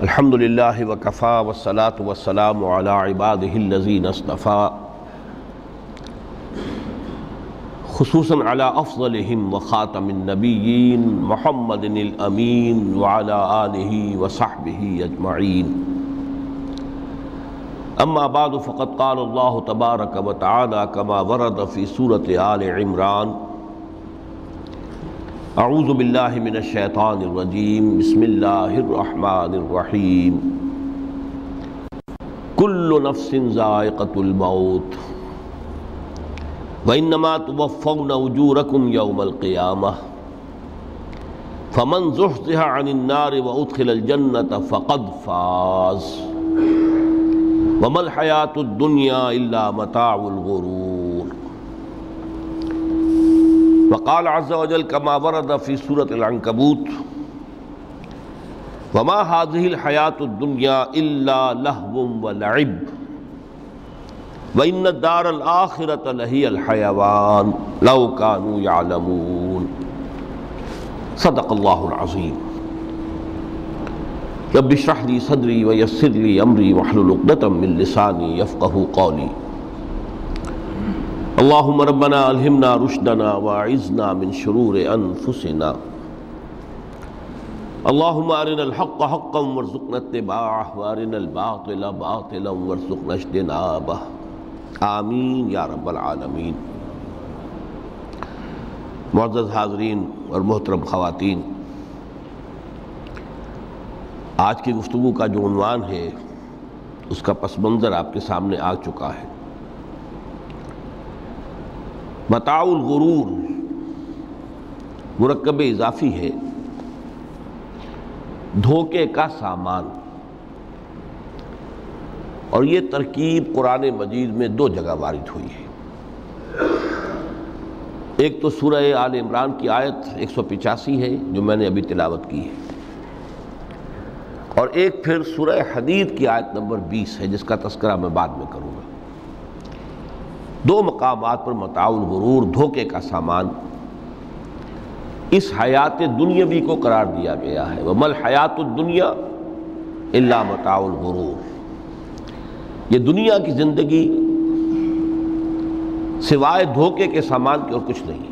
الحمدللہ وکفا والصلاة والسلام علی عبادہ الذین اصطفیٰ خصوصاً علی افضلہم وخاتم النبیین محمد الامین وعلی آلہ وصحبہ اجمعین اما بعد فقد قال اللہ تبارک وتعالی کما ورد فی سورۃ آل عمران اعوذ باللہ من الشیطان الرجیم بسم اللہ الرحمن الرحیم کل نفس ذائقۃ الموت وانما توفون اجورکم یوم القیامہ فمن زحزح عن النار وادخل الجنۃ فقد فاز وما الحیاۃ الدنیا الا متاع الغرور وقال عز وجل كما ورد في سورة العنكبوت وما هذه الحياة الدنيا إلا لهو ولعب وإن الدار الآخرة لهي الحيوان لو كانوا يعلمون صدق الله العظيم رب اشرح لي صدري ويسر لي أمري واحلل عقدة من لساني يفقهوا قولي اللہم ربنا الہمنا رشدنا واعذنا من شرور انفسنا اللہم ارنا الحق حقا وارزقنا اتباعہ وارنا الباطل باطلا وارزقنا اجتنابہ آمین یا رب العالمین۔ معزز حاضرین اور محترم خواتین، آج کی گفتگو کا جو عنوان ہے اس کا پس منظر آپ کے سامنے آ چکا ہے۔ متاع الغرور مرکب اضافی ہے، دھوکے کا سامان، اور یہ ترکیب قرآن مجید میں دو جگہ وارد ہوئی ہے۔ ایک تو سورہ آل عمران کی آیت 185 ہے جو میں نے ابھی تلاوت کی ہے، اور ایک پھر سورہ حدید کی آیت نمبر 20 ہے جس کا تذکرہ میں بعد میں کروں گا۔ دو مقامات پر متاع الغرور، دھوکے کا سامان، اس حیات دنیاوی کو قرار دیا گیا ہے۔ وَمَا الْحَيَاةُ الدُّنْيَا إِلَّا مَتَاعُ الْغُرُورِ، یہ دنیا کی زندگی سوائے دھوکے کے سامان کے اور کچھ نہیں۔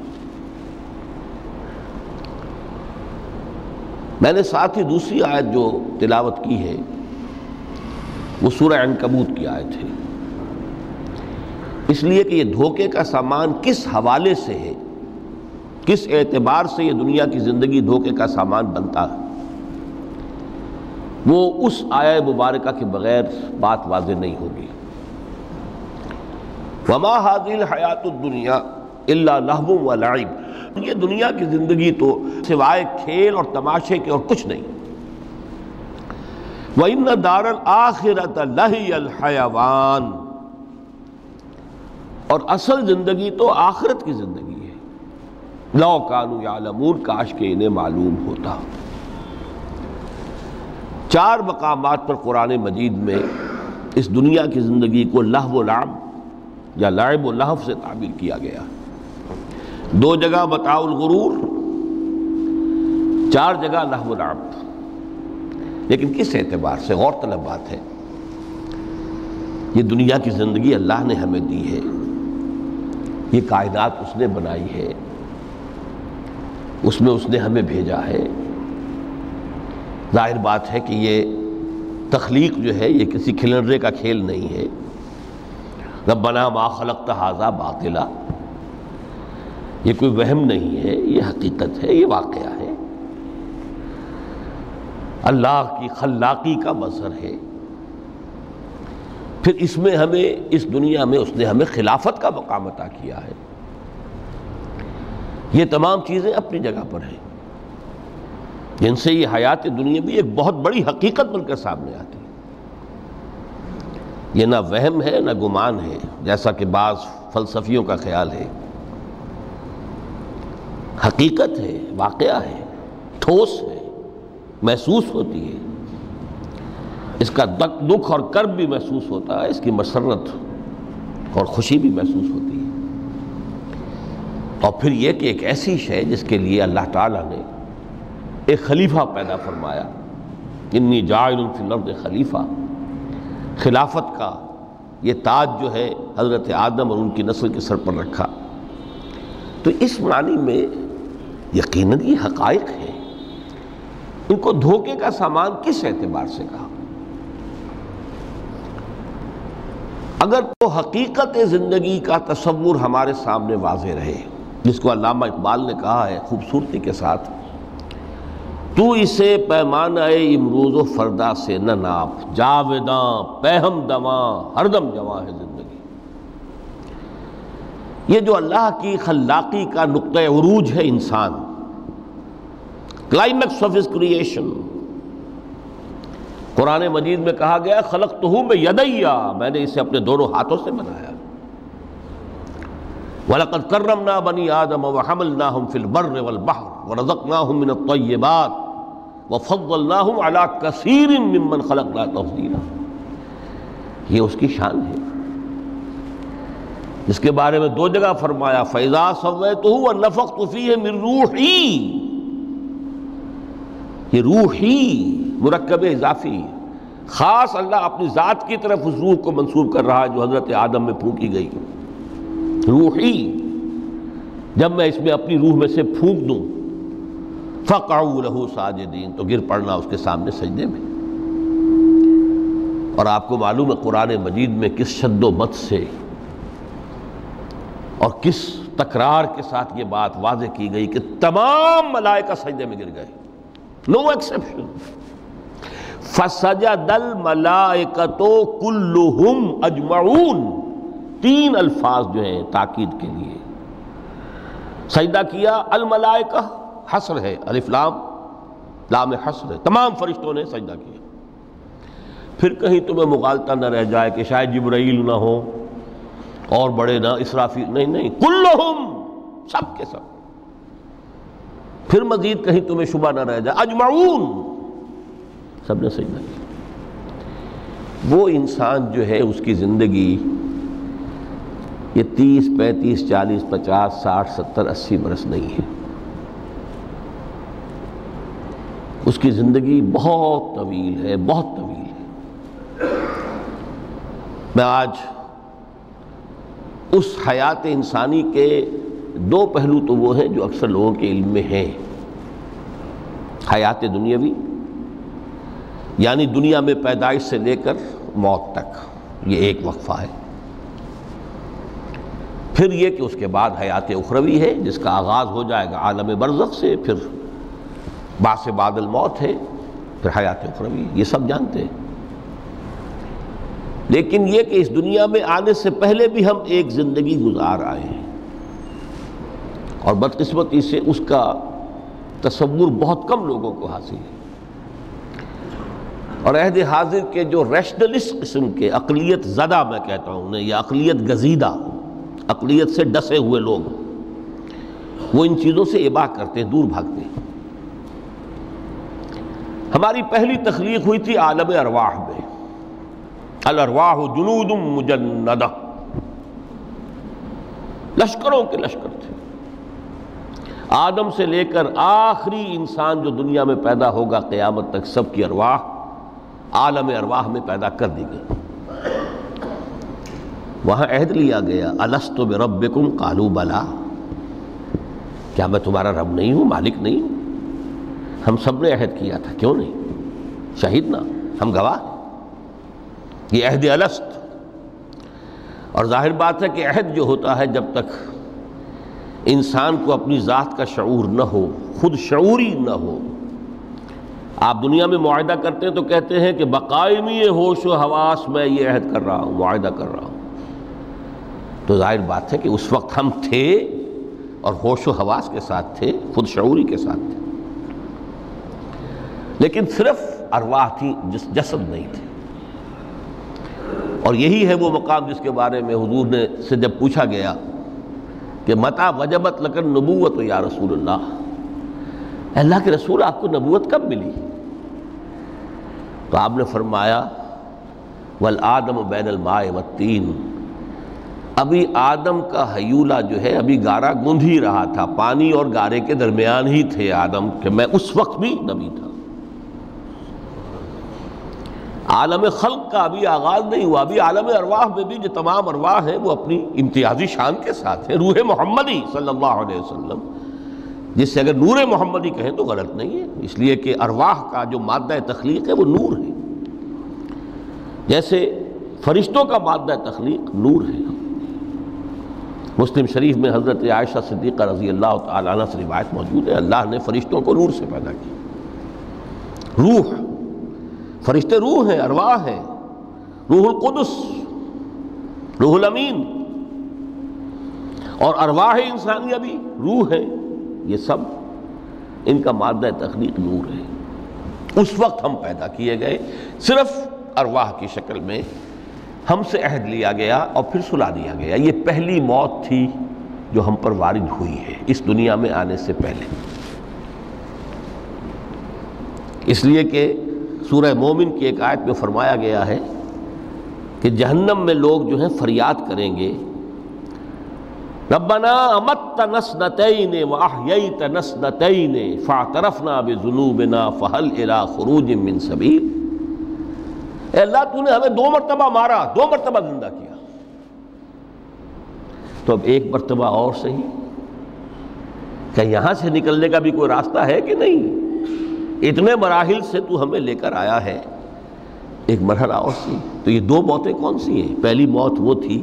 میں نے ساتھ ہی دوسری آیت جو تلاوت کی ہے وہ سورہ عنکبوت کی آیت ہے، اس لیے کہ یہ دھوکے کا سامان کس حوالے سے ہے، کس اعتبار سے یہ دنیا کی زندگی دھوکے کا سامان بنتا ہے، وہ اس آیہ مبارکہ کے بغیر بات واضح نہیں ہوگی۔ وَمَا هَذِهِ الْحَيَاةُ الدُّنْيَا إِلَّا لَهْوٌ وَلَعِبٌ، یہ دنیا کی زندگی تو سوائے کھیل اور تماشے کے اور کچھ نہیں۔ وَإِنَّ دَارَ الْآخِرَةَ لَهِيَ الْحَيَوَانُ، اور اصل زندگی تو آخرت کی زندگی ہے۔ لو کانوا یعلمون، کاش کہ انہیں معلوم ہوتا۔ چار مقامات پر قرآن مجید میں اس دنیا کی زندگی کو لہو و لعب یا لعب و لہو سے تعبیر کیا گیا۔ دو جگہ متاع الغرور، چار جگہ لہو و لعب۔ لیکن کس اعتبار سے؟ غور طلب بات ہے۔ یہ دنیا کی زندگی اللہ نے ہمیں دی ہے، یہ کائنات اس نے بنائی ہے، اس میں اس نے ہمیں بھیجا ہے۔ ظاہر بات ہے کہ یہ تخلیق جو ہے یہ کسی کھلنرے کا کھیل نہیں ہے۔ ربنا ما خلقت ھذا باطلا، یہ کوئی وہم نہیں ہے، یہ حقیقت ہے، یہ واقعہ ہے، اللہ کی خلاقی کا مظہر ہے۔ پھر اس میں ہمیں، اس دنیا میں اس نے ہمیں خلافت کا مقام عطا کیا ہے۔ یہ تمام چیزیں اپنی جگہ پر ہیں، جن سے یہ حیات دنیا بھی ایک بہت بڑی حقیقت بن کر سامنے آتی ہے۔ یہ نہ وہم ہے نہ گمان ہے جیسا کہ بعض فلسفیوں کا خیال ہے، حقیقت ہے، واقعہ ہے، ٹھوس ہے، محسوس ہوتی ہے، اس کا دکھ اور کرب بھی محسوس ہوتا ہے، اس کی مسرت اور خوشی بھی محسوس ہوتی ہے۔ اور پھر یہ کہ ایک ایسی شے جس کے لیے اللہ تعالیٰ نے ایک خلیفہ پیدا فرمایا، انی جاعل فی الارض خلیفہ، خلافت کا یہ تاج جو ہے حضرت آدم اور ان کی نسل کے سر پر رکھا۔ تو اس معنی میں یقیناً یہ حقائق ہیں، ان کو دھوکے کا سامان کس اعتبار سے کہا؟ اگر تو حقیقت زندگی کا تصور ہمارے سامنے واضح رہے، جس کو علامہ اقبال نے کہا ہے خوبصورتی کے ساتھ، تو اسے پیمانہ امروز و فردا سے نہ ناپ، جاویداں پہم دواں ہر دم جواں ہے زندگی۔ یہ جو اللہ کی خلاقی کا نقطہ عروج ہے انسان، کلائمیکس آف ہز کریشن، قرآن مجید میں کہا گیا خلقتہ بیدی، میں نے اسے اپنے دونوں ہاتھوں سے بنایا۔ وَلَقَدْ كَرَّمْنَا بَنِي آدَمَ وَحَمَلْنَاهُمْ فِي الْبَرِّ وَالْبَحْرِ وَرَزَقْنَاهُمْ مِنَ الطَّيِّبَاتِ وَفَضَّلْنَاهُمْ عَلَى كَثِيرٍ مِّمَّنْ خَلَقْنَا تَفْضِيلًا۔ یہ اس کی شان ہے، جس کے بارے میں دو جگہ فرمایا فَإِذَا سَوَّيْتُهُ وَنَفَخْتُ فِيهِ مِن رُوحِي، یہ روحی مرکب اضافی، خاص اللہ اپنی ذات کی طرف اس روح کو منسوب کر رہا ہے جو حضرت آدم میں پھونکی گئی۔ روحی، جب میں اس میں اپنی روح میں سے پھونک دوں، فَقَعُوا لَهُ سَاجِدِينَ، تو گر پڑنا اس کے سامنے سجدے میں۔ اور آپ کو معلوم ہے قرآن مجید میں کس شد و مت سے اور کس تکرار کے ساتھ یہ بات واضح کی گئی کہ تمام ملائکہ سجدے میں گر گئے، نو ایکسیپشن۔ فَسَجَدَ الْمَلَائِكَةُ كُلُّهُمْ أَجْمَعُونَ، تین الفاظ جو ہیں تاکید کے لیے، سجدہ کیا الملائکہ، حصر ہے، الف لام، لام حصر ہے، تمام فرشتوں نے سجدہ کیا۔ پھر کہیں تمہیں مغالطہ نہ رہ جائے کہ شاید جبرائیل نہ ہو اور بڑے نہ اسرافیل، نہیں، کلہم، سب کے سب۔ پھر مزید کہیں تمہیں شبہ نہ رہ جائے، اجمعون، سب نے سجدہ کیا۔ وہ انسان جو ہے اس کی زندگی یہ 30 35 40 50 60 70 80 برس نہیں ہے، اس کی زندگی بہت طویل ہے، بہت طویل ہے۔ میں آج اس حیات انسانی کے دو پہلو تو وہ ہیں جو اکثر لوگوں کے علم میں ہیں، حیات دنیاوی یعنی دنیا میں پیدائش سے لے کر موت تک، یہ ایک وقفہ ہے۔ پھر یہ کہ اس کے بعد حیات اخروی ہے جس کا آغاز ہو جائے گا عالم برزخ سے، پھر بعث بعد الموت ہے، پھر حیات اخروی، یہ سب جانتے ہیں۔ لیکن یہ کہ اس دنیا میں آنے سے پہلے بھی ہم ایک زندگی گزار آئے ہیں، اور بدقسمتی سے اس کا تصور بہت کم لوگوں کو حاصل ہے۔ اور عہد حاضر کے جو ریشنلسٹ قسم کے اقلیت زدہ میں کہتا ہوں انہیں، یا اقلیت گزیدہ، اقلیت سے ڈسے ہوئے لوگ، وہ ان چیزوں سے اباع کرتے ہیں، دور بھاگتے ہیں۔ ہماری پہلی تخلیق ہوئی تھی عالم ارواح میں، الارواح جنود مجندہ، لشکروں کے لشکر تھے۔ آدم سے لے کر آخری انسان جو دنیا میں پیدا ہوگا قیامت تک، سب کی ارواح عالم ارواح میں پیدا کر دی گئی۔ وہاں عہد لیا گیا الست بربکم قالوا بلا، کیا میں تمہارا رب نہیں ہوں، مالک نہیں ہوں؟ ہم سب نے عہد کیا تھا، کیوں نہیں؟ شہیدنا، ہم گواہ ہیں، یہ عہد الست۔ اور ظاہر بات ہے کہ عہد جو ہوتا ہے جب تک انسان کو اپنی ذات کا شعور نہ ہو، خود شعوری نہ ہو، آپ دنیا میں معاہدہ کرتے ہیں تو کہتے ہیں کہ بقائمی ہوش و حواس میں یہ عہد کر رہا ہوں، معاہدہ کر رہا ہوں، تو ظاہر بات ہے کہ اس وقت ہم تھے اور ہوش و حواس کے ساتھ تھے، خود شعوری کے ساتھ تھے، لیکن صرف ارواح تھی، جسد نہیں تھے۔ اور یہی ہے وہ مقام جس کے بارے میں حضور نے سے جب پوچھا گیا کہ متى وجبت لک النبوۃ یا رسول اللہ، اللہ کے رسول آپ کو نبوت کب ملی؟ تو آپ نے فرمایا والآدم بین الماء والطین، ابھی آدم کا حیولہ جو ہے ابھی گارا گوندھ ہی رہا تھا، پانی اور گارے کے درمیان ہی تھے آدم، کہ میں اس وقت بھی نبی تھا۔ عالم خلق کا ابھی آغاز نہیں ہوا، ابھی عالم ارواح میں بھی جو تمام ارواح ہیں وہ اپنی امتیازی شان کے ساتھ ہیں۔ روح محمدی صلی اللہ علیہ وسلم، جس سے اگر نور محمدی کہیں تو غلط نہیں ہے، اس لیے کہ ارواح کا جو مادہ تخلیق ہے وہ نور ہے، جیسے فرشتوں کا مادہ تخلیق نور ہے۔ مسلم شریف میں حضرت عائشہ صدیقہ رضی اللہ تعالیٰ عنہ سے روایت موجود ہے، اللہ نے فرشتوں کو نور سے پیدا کیا۔ روح، فرشتے روح ہیں، ارواح ہیں، روح القدس، روح الامین، اور ارواح انسانیہ بھی روح ہے، یہ سب ان کا مادہ تخلیق نور ہے۔ اس وقت ہم پیدا کیے گئے، صرف ارواح کی شکل میں ہم سے عہد لیا گیا اور پھر سلا دیا گیا۔ یہ پہلی موت تھی جو ہم پر وارد ہوئی ہے اس دنیا میں آنے سے پہلے، اس لیے کہ سورہ مومن کی ایک آیت میں فرمایا گیا ہے کہ جہنم میں لوگ جو ہیں فریاد کریں گے، ربنا امتنا اثنتین واحییتنا اثنتین فاعترفنا بذنوبنا فہل الی خروج من سبیل۔ اے اللہ، تو نے ہمیں 2 مرتبہ مارا، 2 مرتبہ زندہ کیا، تو اب ایک مرتبہ اور صحیح، کہ یہاں سے نکلنے کا بھی کوئی راستہ ہے کہ نہیں؟ اتنے مراحل سے تو ہمیں لے کر آیا ہے، ایک مرحلہ اور سی۔ تو یہ 2 موتیں کون سی ہیں؟ پہلی موت وہ تھی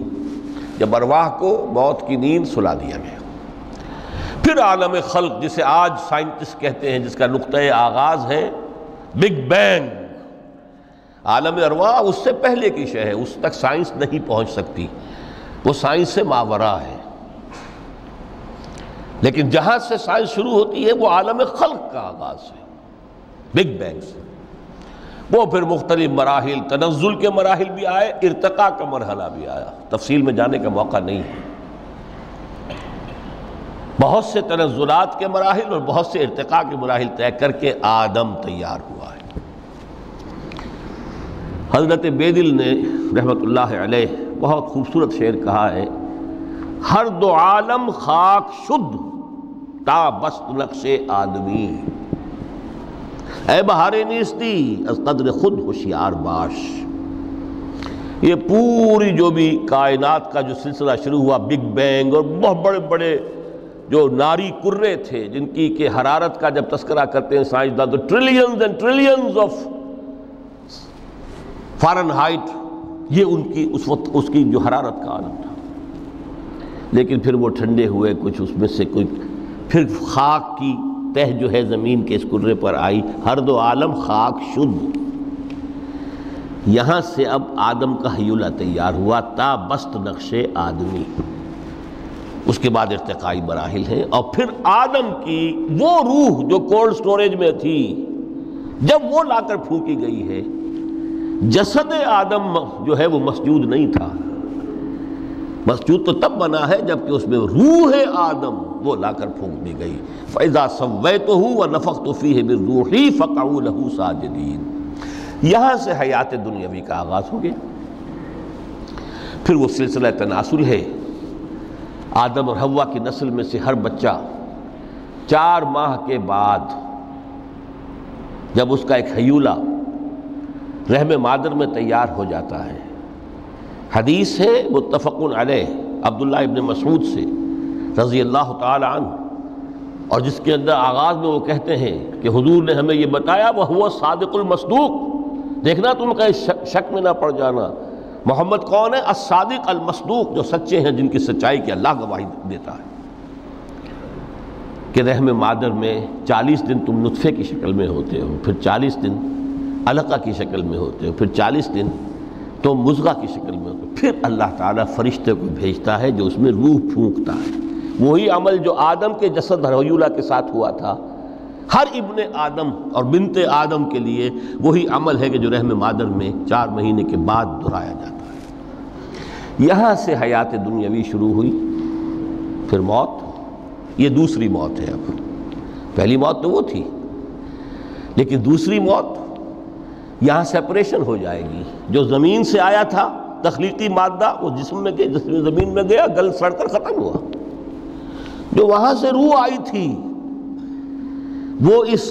جب ارواح کو موت کی نیند سلا دیا گیا۔ پھر عالم خلق، جسے آج سائنٹسٹ کہتے ہیں، جس کا نقطۂ آغاز ہے بگ بینگ، عالم ارواح اس سے پہلے کی شے ہے، اس تک سائنس نہیں پہنچ سکتی، وہ سائنس سے ماوراء ہے۔ لیکن جہاں سے سائنس شروع ہوتی ہے وہ عالم خلق کا آغاز ہے، بگ بینگ سے۔ وہ پھر مختلف مراحل، تنزل کے مراحل بھی آئے، ارتقاء کا مرحلہ بھی آیا، تفصیل میں جانے کا موقع نہیں ہے۔ بہت سے تنزلات کے مراحل اور بہت سے ارتقاء کے مراحل طے کر کے آدم تیار ہوا ہے۔ حضرت بیدل نے رحمت اللہ علیہ بہت خوبصورت شعر کہا ہے، ہر 2 عالم خاک شد تا بست نقش آدمی، اے بہار نیستی از قدر خود ہوشیار باش۔ یہ پوری جو بھی کائنات کا جو سلسلہ شروع ہوا، بگ بینگ، اور بہت بڑے بڑے جو ناری کرے تھے جن کی کہ حرارت کا جب تذکرہ کرتے ہیں سائنسدان تو trillions and trillions of foreign height, یہ ان کی اس وقت اس کی جو حرارت کا عالم تھا۔ لیکن پھر وہ ٹھنڈے ہوئے، کچھ اس میں سے کوئی، پھر خاک کی تہ جو ہے زمین کے اس کرے پر آئی، ہر 2 عالم خاک شد۔ یہاں سے اب آدم کا حیولہ تیار ہوا، تا بست نقش آدمی۔ اس کے بعد ارتقائی مراحل ہیں، اور پھر آدم کی وہ روح جو کولڈ سٹوریج میں تھی، جب وہ لا کر پھونکی گئی ہے، جسد آدم جو ہے وہ مسجود نہیں تھا، مسجود تو تب بنا ہے جب کہ اس میں روح آدم وہ لا کر پھونک دی گئی۔ فَإِذَا سَوَّيْتُهُ وَنَفَخْتُ فِيهِ مِن رُوحِي فَقَعُوا لَهُ سَاجِدِينَ۔ یہاں سے حیات دنیاوی کا آغاز ہو گیا۔ پھر وہ سلسلہ تناسل ہے، آدم اور حوا کی نسل میں سے ہر بچہ 4 ماہ کے بعد جب اس کا ایک حیولہ رحم مادر میں تیار ہو جاتا ہے، حدیث ہے متفق علیہ عبداللہ ابن مسعود سے رضی اللہ تعالی عنہ، اور جس کے اندر آغاز میں وہ کہتے ہیں کہ حضور نے ہمیں یہ بتایا، وَهُوَ الصادق المصدوق، دیکھنا تم کہیں شک میں نہ پڑ جانا، محمد کون ہے؟ الصادق المصدوق، جو سچے ہیں، جن کی سچائی کی اللہ گواہی دیتا ہے، کہ رحم مادر میں 40 دن تم نطفے کی شکل میں ہوتے ہو، پھر 40 دن علقہ کی شکل میں ہوتے ہو، پھر 40 دن تو مضغہ کی شکل میں ہوتے ہو، پھر اللہ تعالیٰ فرشتے کو بھیجتا ہے جو اس میں روح پھونکتا ہے۔ وہی عمل جو آدم کے جسد حیولہ کے ساتھ ہوا تھا، ہر ابن آدم اور بنت آدم کے لیے وہی عمل ہے کہ جو رحم مادر میں 4 مہینے کے بعد دہرایا جاتا ہے۔ یہاں سے حیات دنیاوی شروع ہوئی، پھر موت، یہ دوسری موت ہے۔ اب پہلی موت تو وہ تھی، لیکن دوسری موت یہاں سیپریشن ہو جائے گی۔ جو زمین سے آیا تھا تخلیقی مادہ وہ جسم میں گیا، جسم زمین میں گیا، گل سڑ کر ختم ہوا۔ جو وہاں سے روح آئی تھی وہ اس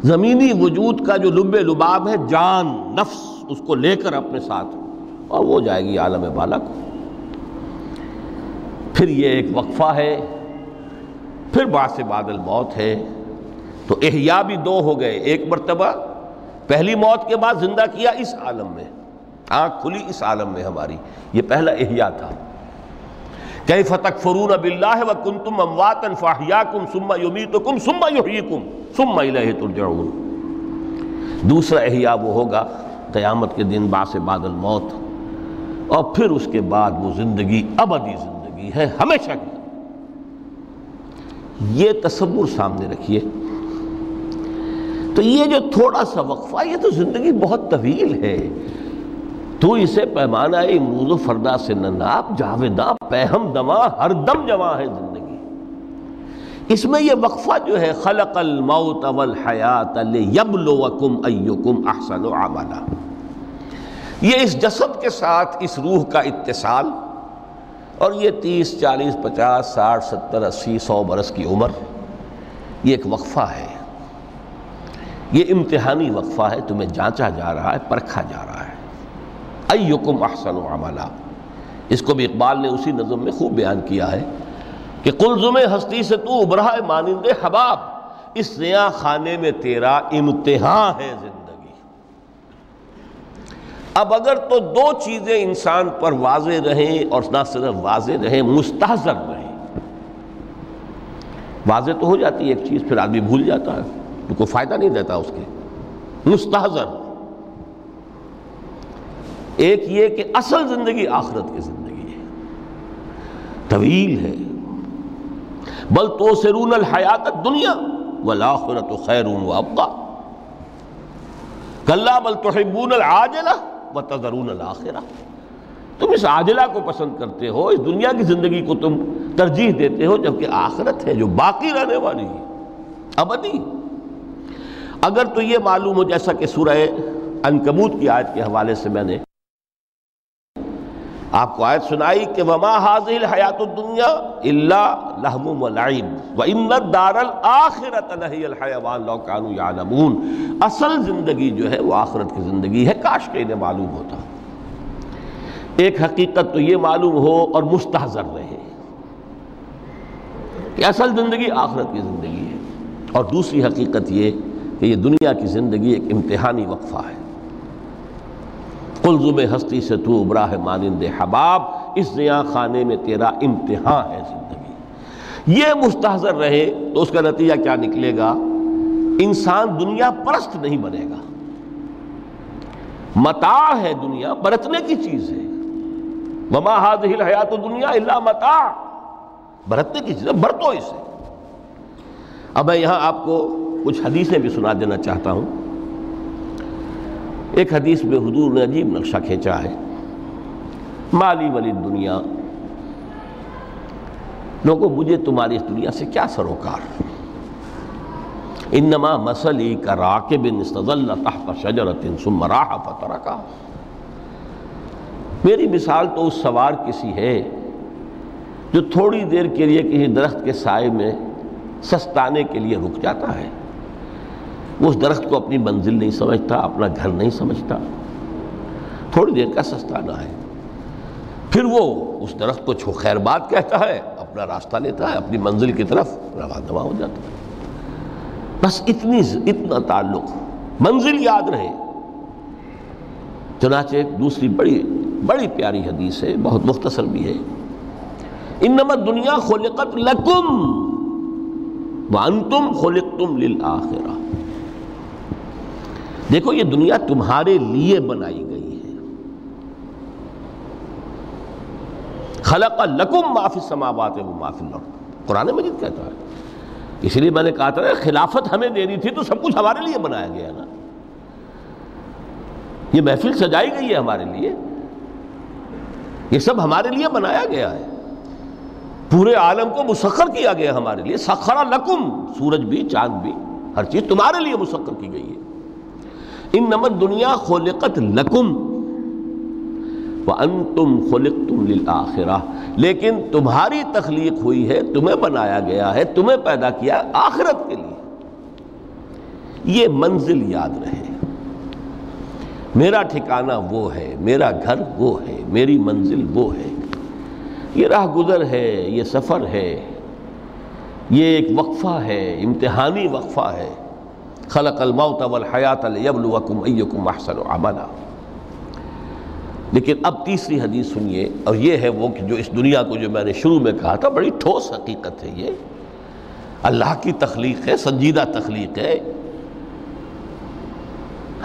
زمینی وجود کا جو لب لباب ہے، جان نفس، اس کو لے کر اپنے ساتھ، اور وہ جائے گی عالم بالا کو۔ پھر یہ ایک وقفہ ہے، پھر بعث بعد الموت ہے۔ تو احیاء بھی دو ہو گئے، ایک مرتبہ پہلی موت کے بعد زندہ کیا اس عالم میں، آنکھ کھلی اس عالم میں ہماری، یہ پہلا احیاء تھا۔ کیف تکفرون باللہ وکنتم امواتا فاحیاکم ثم یمیتکم ثم یحییکم ثم الیہ ترجعون۔ دوسرا احیاء وہ ہوگا قیامت کے دن، بعث بعد الموت، اور پھر اس کے بعد وہ زندگی ابدی زندگی ہے، ہمیشہ کی۔ یہ تصور سامنے رکھیے۔ تو یہ جو تھوڑا سا وقفہ، یہ تو زندگی بہت طویل ہے۔ تو اسے پیمانہ امروز و فردا سے نہ ناپ، جاویداں پیہم دماں، ہر دم جواں ہے زندگی۔ اس میں یہ وقفہ جو ہے، خلق الموت والحیات لیبلوکم ایکم احسن عملا، یہ اس جسد کے ساتھ اس روح کا اتصال، اور یہ 30 40 50 60 70 80 100 برس کی عمر، یہ ایک وقفہ ہے، یہ امتحانی وقفہ ہے۔ تمہیں جانچا جا رہا ہے، پرکھا جا رہا ہے۔ ایکم احسن عملا، اس کو بھی اقبال نے اسی نظم میں خوب بیان کیا ہے کہ قلزم ہستی سے تو ابھرا ہے مانند حباب، اس نیا خانے میں تیرا امتحان ہے زندگی۔ اب اگر تو دو چیزیں انسان پر واضح رہیں، اور نہ صرف واضح رہیں، مستحضر رہیں۔ واضح تو ہو جاتی ہے ایک چیز، پھر آدمی بھول جاتا ہے، تو کوئی فائدہ نہیں دیتا اس کے۔ مستحضر ایک یہ کہ اصل زندگی آخرت کی زندگی ہے، طویل ہے۔ بل توسرون الحیات الدنیا والآخرۃ خیر وابقیٰ کلا بل تحبون العاجلہ وتذرون الآخرہ۔ تم اس عاجلہ کو پسند کرتے ہو، اس دنیا کی زندگی کو تم ترجیح دیتے ہو، جبکہ آخرت ہے جو باقی رہنے والی ہے، ابدی۔ اگر تو یہ معلوم ہو، جیسا کہ سورہ عنکبوت کی آیت کے حوالے سے میں نے آپ کو آیت سنائی کہ وما هذه الحیات الدنیا الا لہو ولعب وان الدار الاخرۃ لہی الحیوان لو کانوا یعلمون۔ اصل زندگی جو ہے وہ آخرت کی زندگی ہے، کاش کہ انہیں معلوم ہوتا۔ ایک حقیقت تو یہ معلوم ہو اور مستحضر رہے کہ اصل زندگی آخرت کی زندگی ہے، اور دوسری حقیقت یہ کہ یہ دنیا کی زندگی ایک امتحانی وقفہ ہے۔ قلزم ہستی سے تو ابھرا ہے مانند حباب، اس نیا خانے میں تیرا امتحان ہے زندگی۔ یہ مستحضر رہے تو اس کا نتیجہ کیا نکلے گا؟ انسان دنیا پرست نہیں بنے گا۔ متاع ہے دنیا، برتنے کی چیز ہے۔ وما هذه الحیات الدنیا الا متاع، برتنے کی چیز ہے، برتو اسے۔ اب میں یہاں آپ کو کچھ حدیثیں بھی سنا دینا چاہتا ہوں۔ ایک حدیث میں حضور نے عجیب نقشہ کھینچا ہے، مالی ولی دنیا، لوگوں مجھے تمہاری اس دنیا سے کیا سروکار؟ انما مثلی کراکب استظل تحت شجرۃ ثم راح فترکھا، میری مثال تو اس سوار کسی ہے جو تھوڑی دیر کے لیے کسی درخت کے سائے میں سستانے کے لیے رک جاتا ہے۔ وہ اس درخت کو اپنی منزل نہیں سمجھتا، اپنا گھر نہیں سمجھتا، تھوڑی دیر کا سستانا ہے، پھر وہ اس درخت کو چھو خیر بات کہتا ہے، اپنا راستہ لیتا ہے، اپنی منزل کی طرف روانہ ہو جاتا ہے۔ بس اتنا تعلق، منزل یاد رہے۔ چنانچہ ایک دوسری بڑی پیاری حدیث ہے، بہت مختصر بھی ہے، انما الدنیا خلقت لکم وانتم خلقتم للآخرہ۔ دیکھو یہ دنیا تمہارے لیے بنائی گئی ہے۔ خلق لکم ما فی السماوات و ما فی الارض، قرآن مجید کہتا ہے۔ اس لیے میں نے کہا تھا خلافت ہمیں دینی تھی تو سب کچھ ہمارے لیے بنایا گیا ہے نا، یہ محفل سجائی گئی ہے ہمارے لیے، یہ سب ہمارے لیے بنایا گیا ہے، پورے عالم کو مسخر کیا گیا ہمارے لیے۔ سخر لکم، سورج بھی چاند بھی ہر چیز تمہارے لیے مسخر کی گئی ہے۔ انما الدنیا خلقت لکم، وَأَنْتُمْ خُلِقْتُمْ لِلْآخِرَةِ، لیکن تمہاری تخلیق ہوئی ہے، تمہیں بنایا گیا ہے، تمہیں پیدا کیا آخرت کے لیے۔ یہ منزل یاد رہے، میرا ٹھکانہ وہ ہے، میرا گھر وہ ہے، میری منزل وہ ہے، یہ راہ گزر ہے، یہ سفر ہے، یہ ایک وقفہ ہے، امتحانی وقفہ ہے۔ خلق الموت والحیات لیبلوکم ایکم احسن عملا۔ لیکن اب تیسری حدیث سنیے، اور یہ ہے وہ کہ جو اس دنیا کو جو میں نے شروع میں کہا تھا، بڑی ٹھوس حقیقت ہے، یہ اللہ کی تخلیق ہے، سنجیدہ تخلیق ہے،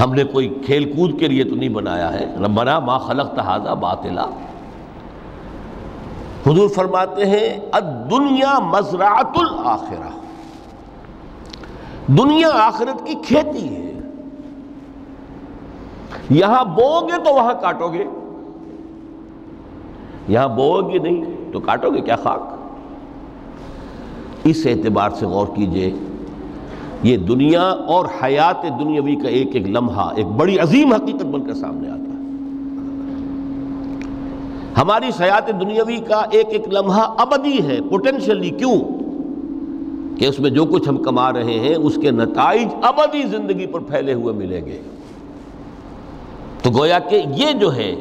ہم نے کوئی کھیل کود کے لیے تو نہیں بنایا ہے۔ ربنا ما خلقت ھذا باطلا، حضور فرماتے ہیں الدنیا مزرعۃ الآخرہ، دنیا آخرت کی کھیتی ہے، یہاں بوؤ گے تو وہاں کاٹو گے، یہاں بوؤ گے نہیں تو کاٹو گے کیا خاک؟ اس اعتبار سے غور کیجئے، یہ دنیا اور حیات دنیاوی کا ایک ایک لمحہ ایک بڑی عظیم حقیقت بن کر سامنے آتا ہے۔ ہماری حیات دنیاوی کا ایک ایک لمحہ ابدی ہے، پوٹینشلی، کیوں کہ اس میں جو کچھ ہم کما رہے ہیں اس کے نتائج ابدی زندگی پر پھیلے ہوئے ملیں گے۔ تو گویا کہ یہ جو ہے،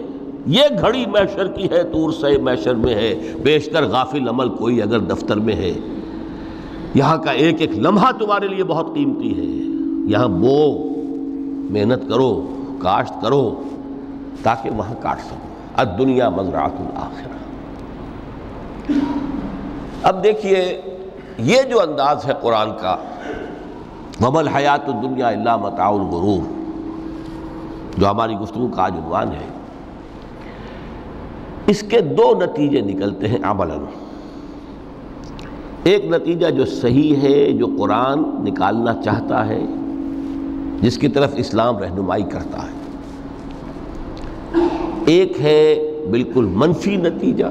یہ گھڑی محشر کی ہے، طور سے محشر میں ہے، بیشتر غافل عمل کوئی اگر دفتر میں ہے، یہاں کا ایک ایک لمحہ تمہارے لیے بہت قیمتی ہے، یہاں بو، محنت کرو، کاشت کرو تاکہ وہاں کاٹ سکو۔ الدنیا مزرعۃ الآخرہ۔ اب دیکھیے یہ جو انداز ہے قرآن کا، وَمَا الْحَيَاةُ الدُّنْيَا إِلَّا مَتَاعُ الْغُرُورِ، جو ہماری گفتگو کا آج عنوان ہے، اس کے دو نتیجے نکلتے ہیں عملاً۔ ایک نتیجہ جو صحیح ہے، جو قرآن نکالنا چاہتا ہے، جس کی طرف اسلام رہنمائی کرتا ہے، ایک ہے بالکل منفی نتیجہ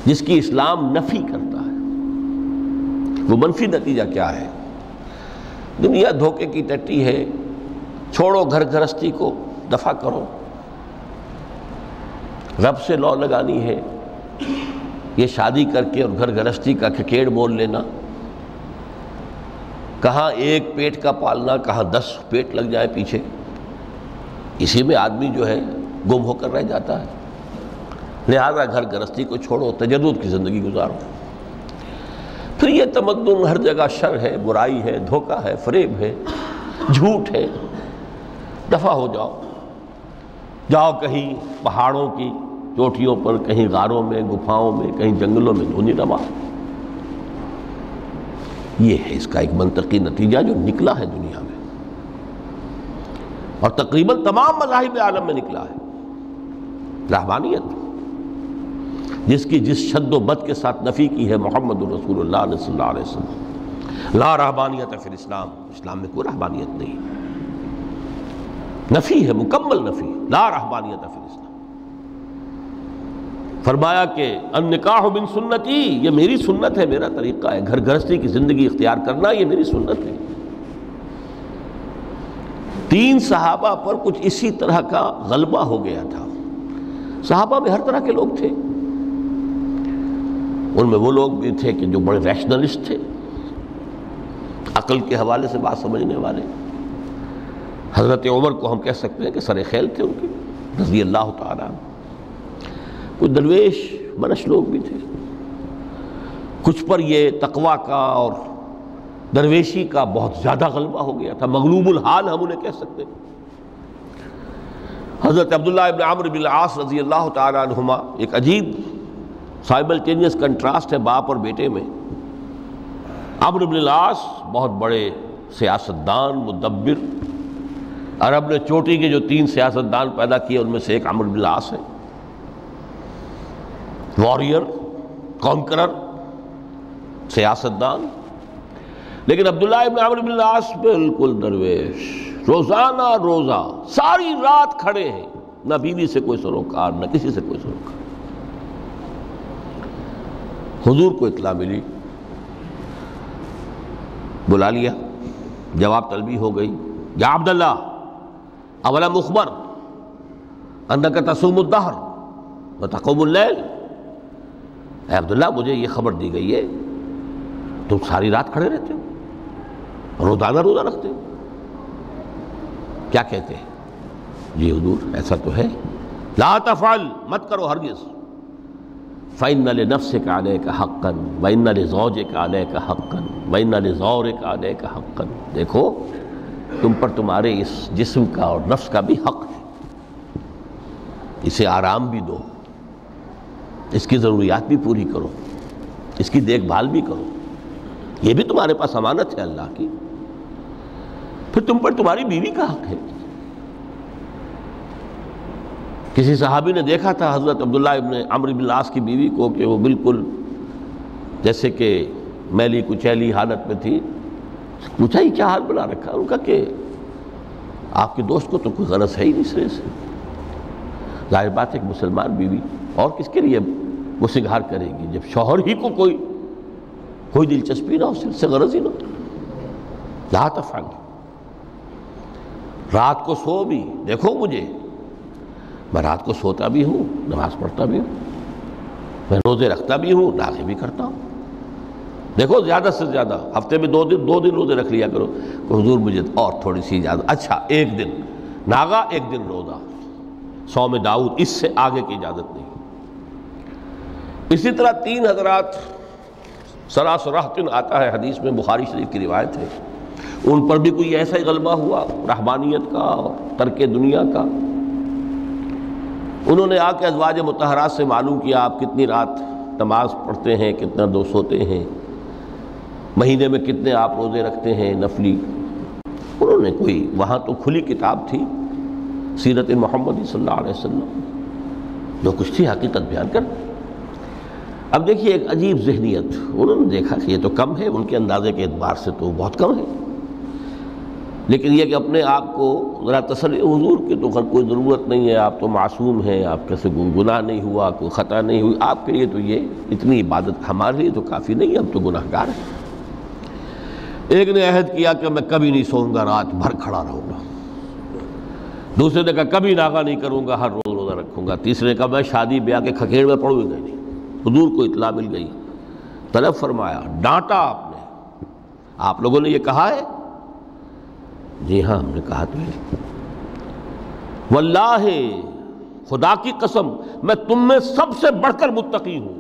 جس کی اسلام نفی کرتا ہے۔ وہ منفی نتیجہ کیا ہے؟ دنیا دھوکے کی ٹٹی ہے، چھوڑو گھر گھرستی کو، دفع کرو، رب سے لو لگانی ہے، یہ شادی کر کے اور گھر گھرستی کا کھکیڑ مول لینا، کہاں ایک پیٹ کا پالنا، کہاں 10 پیٹ لگ جائے پیچھے، اسی میں آدمی جو ہے گم ہو کر رہ جاتا ہے۔ لہذا گھر گھرستی کو چھوڑو، تجرد کی زندگی گزارو۔ پھر یہ تمدن ہر جگہ شر ہے، برائی ہے، دھوکہ ہے، فریب ہے، جھوٹ ہے، دفع ہو جاؤ، جاؤ کہیں پہاڑوں کی چوٹیوں پر، کہیں غاروں میں، گپھاؤں میں، کہیں جنگلوں میں دھونی روا۔ یہ ہے اس کا ایک منطقی نتیجہ جو نکلا ہے دنیا میں، اور تقریباً تمام مذاہب عالم میں نکلا ہے۔ رہبانیت، جس کی جس شد و بد کے ساتھ نفی کی ہے محمد رسول اللہ صلی اللہ علیہ وسلم، لا رہبانیت فی الاسلام، اسلام میں کوئی رہبانیت نہیں، نفی ہے، مکمل نفی، لا رہبانیت فی الاسلام۔ فرمایا کہ النکاح من سنتی، یہ میری سنت ہے، میرا طریقہ ہے، گھر گھرستی کی زندگی اختیار کرنا یہ میری سنت ہے۔ 3 صحابہ پر کچھ اسی طرح کا غلبہ ہو گیا تھا۔ صحابہ میں ہر طرح کے لوگ تھے، ان میں وہ لوگ بھی تھے کہ جو بڑے ریشنلسٹ تھے، عقل کے حوالے سے بات سمجھنے والے۔ حضرت عمر کو ہم کہہ سکتے ہیں کہ سر خیل تھے ان کی، رضی اللہ تعالیٰ عنہ۔ کچھ درویش منش لوگ بھی تھے، کچھ پر یہ تقویٰ کا اور درویشی کا بہت زیادہ غلبہ ہو گیا تھا، مغلوب الحال ہم انہیں کہہ سکتے ہیں۔ حضرت عبداللہ ابن عمرو بن العاص رضی اللہ تعالیٰ عنہما، ایک عجیب سائملٹینیس کنٹراسٹ ہے باپ اور بیٹے میں۔ عمرو بن العاص بہت بڑے سیاستدان، مدبر، عرب نے چوٹی کے جو 3 سیاستدان پیدا کیے ان میں سے ایک عمرو بن العاص ہے، واریر، کانکرر، سیاستدان۔ لیکن عبداللہ ابن عمرو بن العاص بالکل درویش، روزانہ روزہ ساری رات کھڑے ہیں، نہ بیوی سے کوئی سروکار، نہ کسی سے کوئی سروکار۔ حضور کو اطلاع ملی، بلا لیا، جواب طلبی ہو گئی، یا عبداللہ اولم اخبر، انک تصوم الدہر وتقوم اللیل، اے عبداللہ مجھے یہ خبر دی گئی ہے تم ساری رات کھڑے رہتے ہو، روزانہ روزہ رکھتے ہو۔ کیا کہتے ہیں؟ جی حضور ایسا تو ہے۔ لا تفعل، مت کرو ہرگز۔ فإن لنفسك عليك حقا وإن لزوجك عليك حقا وإن لزورك عليك حقا، دیکھو تم پر تمہارے اس جسم کا اور نفس کا بھی حق ہے، اسے آرام بھی دو، اس کی ضروریات بھی پوری کرو، اس کی دیکھ بھال بھی کرو، یہ بھی تمہارے پاس امانت ہے اللہ کی۔ پھر تم پر تمہاری بیوی کا حق ہے۔ کسی صحابی نے دیکھا تھا حضرت عبداللہ ابن عمرو بن العاص کی بیوی کو کہ وہ بالکل جیسے کہ میلی کچیلی حالت میں تھی۔ پوچھا ہی کیا حال بنا رکھا؟ ان کا کہ آپ کے دوست کو تو کوئی غرض ہے ہی نہیں سرے سے۔ ظاہر بات ہے کہ مسلمان بیوی اور کس کے لیے وہ سنگھار کرے گی جب شوہر ہی کو کوئی دلچسپی نہ ہو، اس سے غرض ہی نہ ہو۔ لا تفعل، رات کو سو بھی، دیکھو مجھے میں رات کو سوتا بھی ہوں، نماز پڑھتا بھی ہوں، میں روزے رکھتا بھی ہوں، ناغے بھی کرتا ہوں۔ دیکھو زیادہ سے زیادہ ہفتے میں دو دن روزے رکھ لیا کرو کہ حضور مجھے اور تھوڑی سی اجازت، اچھا ایک دن ناغا ایک دن روزہ، صوم داؤد، اس سے آگے کی اجازت نہیں۔ اسی طرح 3 حضرات سلاس رہطن آتا ہے حدیث میں، بخاری شریف کی روایت ہے، ان پر بھی کوئی ایسا ہی غلبہ ہوا رہبانیت کا اور ترک دنیا کا۔ انہوں نے آ کے ازواج مطہرات سے معلوم کیا آپ کتنی رات نماز پڑھتے ہیں، کتنا دو سوتے ہیں، مہینے میں کتنے آپ روزے رکھتے ہیں نفلی۔ انہوں نے کوئی وہاں تو کھلی کتاب تھی سیرت محمد صلی اللہ علیہ وسلم، جو کچھ تھی حقیقت بیان کر۔ اب دیکھیے ایک عجیب ذہنیت، انہوں نے دیکھا کہ یہ تو کم ہے، ان کے اندازے کے اعتبار سے تو بہت کم ہے، لیکن یہ کہ اپنے آپ کو ذرا تسلی، حضور کی تو کوئی ضرورت نہیں ہے، آپ تو معصوم ہیں، آپ کیسے گناہ نہیں ہوا، کوئی خطا نہیں ہوئی، آپ کے لیے تو یہ اتنی عبادت ہمارے لیے تو کافی نہیں ہے، ہم تو گناہ گار ہیں۔ ایک نے عہد کیا کہ میں کبھی نہیں سوؤں گا، رات بھر کھڑا رہوں گا۔ دوسرے نے کہا کبھی ناغا نہیں کروں گا، ہر روز روزہ رکھوں گا۔ تیسرے نے کہا میں شادی بیاہ کے کھکیڑ میں پڑوں گا نہیں۔ حضور کو اطلاع مل گئی، طلب فرمایا، ڈانٹا آپ نے، آپ لوگوں نے یہ کہا ہے؟ جی ہاں ہم نے کہا تو ہے۔ واللہ، خدا کی قسم میں تم میں سب سے بڑھ کر متقی ہوں،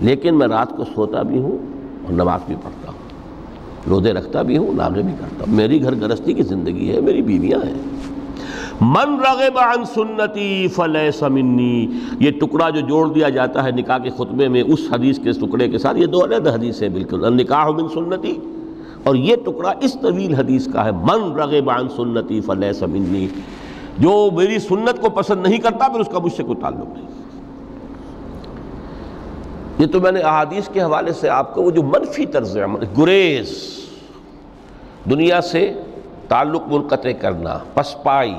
لیکن میں رات کو سوتا بھی ہوں اور نماز بھی پڑھتا ہوں، روزے رکھتا بھی ہوں، ناغے بھی کرتا ہوں، میری گھر گرستی کی زندگی ہے، میری بیویاں ہیں۔ من رغب عن سنتی فلیس منی، یہ ٹکڑا جو جوڑ دیا جاتا ہے نکاح کے خطبے میں اس حدیث کے ٹکڑے کے ساتھ، یہ 2 علیحدہ حدیث ہے بالکل، النکاح من سنتی، اور یہ ٹکڑا اس طویل حدیث کا ہے، من رغب عن سنتی فلیس منی، جو میری سنت کو پسند نہیں کرتا پھر اس کا مجھ سے کوئی تعلق نہیں۔ یہ تو میں نے احادیث کے حوالے سے آپ کو وہ جو منفی طرز عمل، گریز، دنیا سے تعلق منقطع کرنا، پسپائی،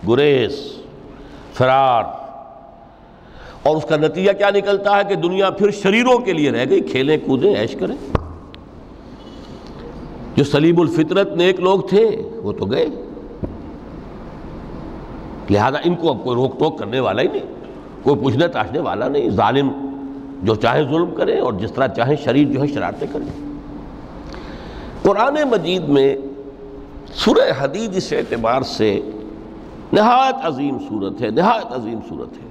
گریز، فرار، اور اس کا نتیجہ کیا نکلتا ہے کہ دنیا پھر شریروں کے لیے رہ گئی، کھیلیں کودیں عیش کریں۔ جو سلیم الفطرت نیک لوگ تھے وہ تو گئے، لہذا ان کو اب کوئی روک ٹوک کرنے والا ہی نہیں، کوئی پوچھنے تاشنے والا نہیں، ظالم جو چاہے ظلم کرے اور جس طرح چاہے شریر جو ہے شرارتیں کریں۔ قرآن مجید میں سورہ حدید اس اعتبار سے نہایت عظیم صورت ہے، نہایت عظیم صورت ہے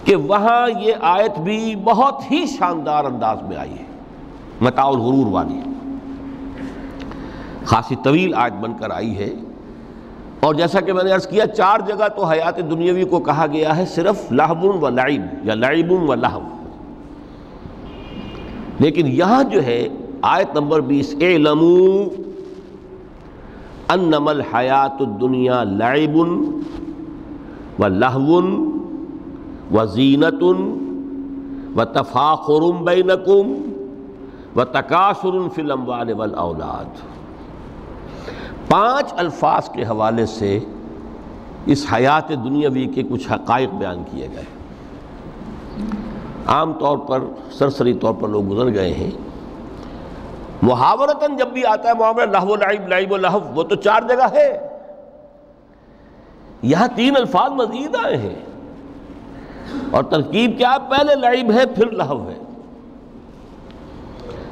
کہ وہاں یہ آیت بھی بہت ہی شاندار انداز میں آئی ہے، متاع الغرور والی، خاصی طویل آیت بن کر آئی ہے، اور جیسا کہ میں نے عرض کیا 4 جگہ تو حیات دنیاوی کو کہا گیا ہے صرف لہو و لعب یا لعب و لہو، لیکن یہاں جو ہے آیت نمبر 20، اعلموا انما الحیات الدنیا لعب و لہو و زینت و تفاخر بینکم و تکاثر فی الاموال والاولاد۔ 5 الفاظ کے حوالے سے اس حیات دنیاوی کے کچھ حقائق بیان کیے گئے، عام طور پر سرسری طور پر لوگ گزر گئے ہیں۔ محاورتاً جب بھی آتا ہے معاملہ لہو و لعب، لعب و لہو، وہ تو 4 جگہ ہے، یہاں 3 الفاظ مزید آئے ہیں، اور ترکیب کیا؟ پہلے لعب ہے پھر لہو ہے۔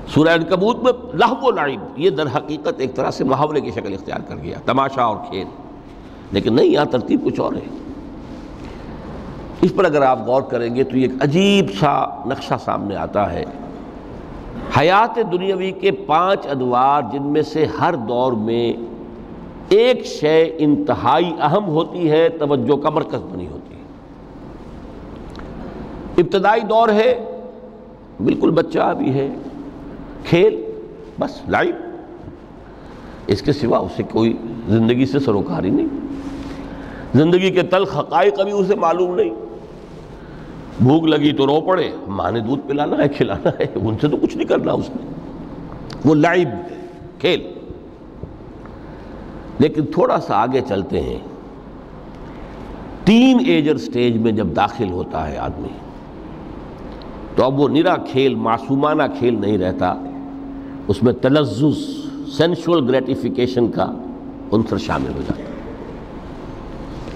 سورہ عنکبوت میں لہو و لعب یہ در حقیقت ایک طرح سے محاورے کی شکل اختیار کر گیا، تماشا اور کھیل، لیکن نہیں، یہاں ترتیب کچھ اور ہے۔ اس پر اگر آپ غور کریں گے تو یہ ایک عجیب سا نقشہ سامنے آتا ہے۔ حیات دنیاوی کے 5 ادوار، جن میں سے ہر دور میں ایک شے انتہائی اہم ہوتی ہے، توجہ کا مرکز بنی ہوتی ہے۔ ابتدائی دور ہے، بالکل بچہ بھی ہے، کھیل، بس لعب، اس کے سوا اسے کوئی زندگی سے سروکار ہی نہیں، زندگی کے تلخ حقائق ابھی اسے معلوم نہیں۔ بھوک لگی تو رو پڑے، ماں نے دودھ پلانا ہے، کھلانا ہے، ان سے تو کچھ نہیں کرنا اس نے، وہ لعب، کھیل۔ لیکن تھوڑا سا آگے چلتے ہیں، ٹین ایجر سٹیج میں جب داخل ہوتا ہے آدمی، تو اب وہ نرا کھیل، معصومانہ کھیل نہیں رہتا، اس میں تلذذ، سینشول گریٹیفیکیشن کا عنصر شامل ہو جاتا ہے۔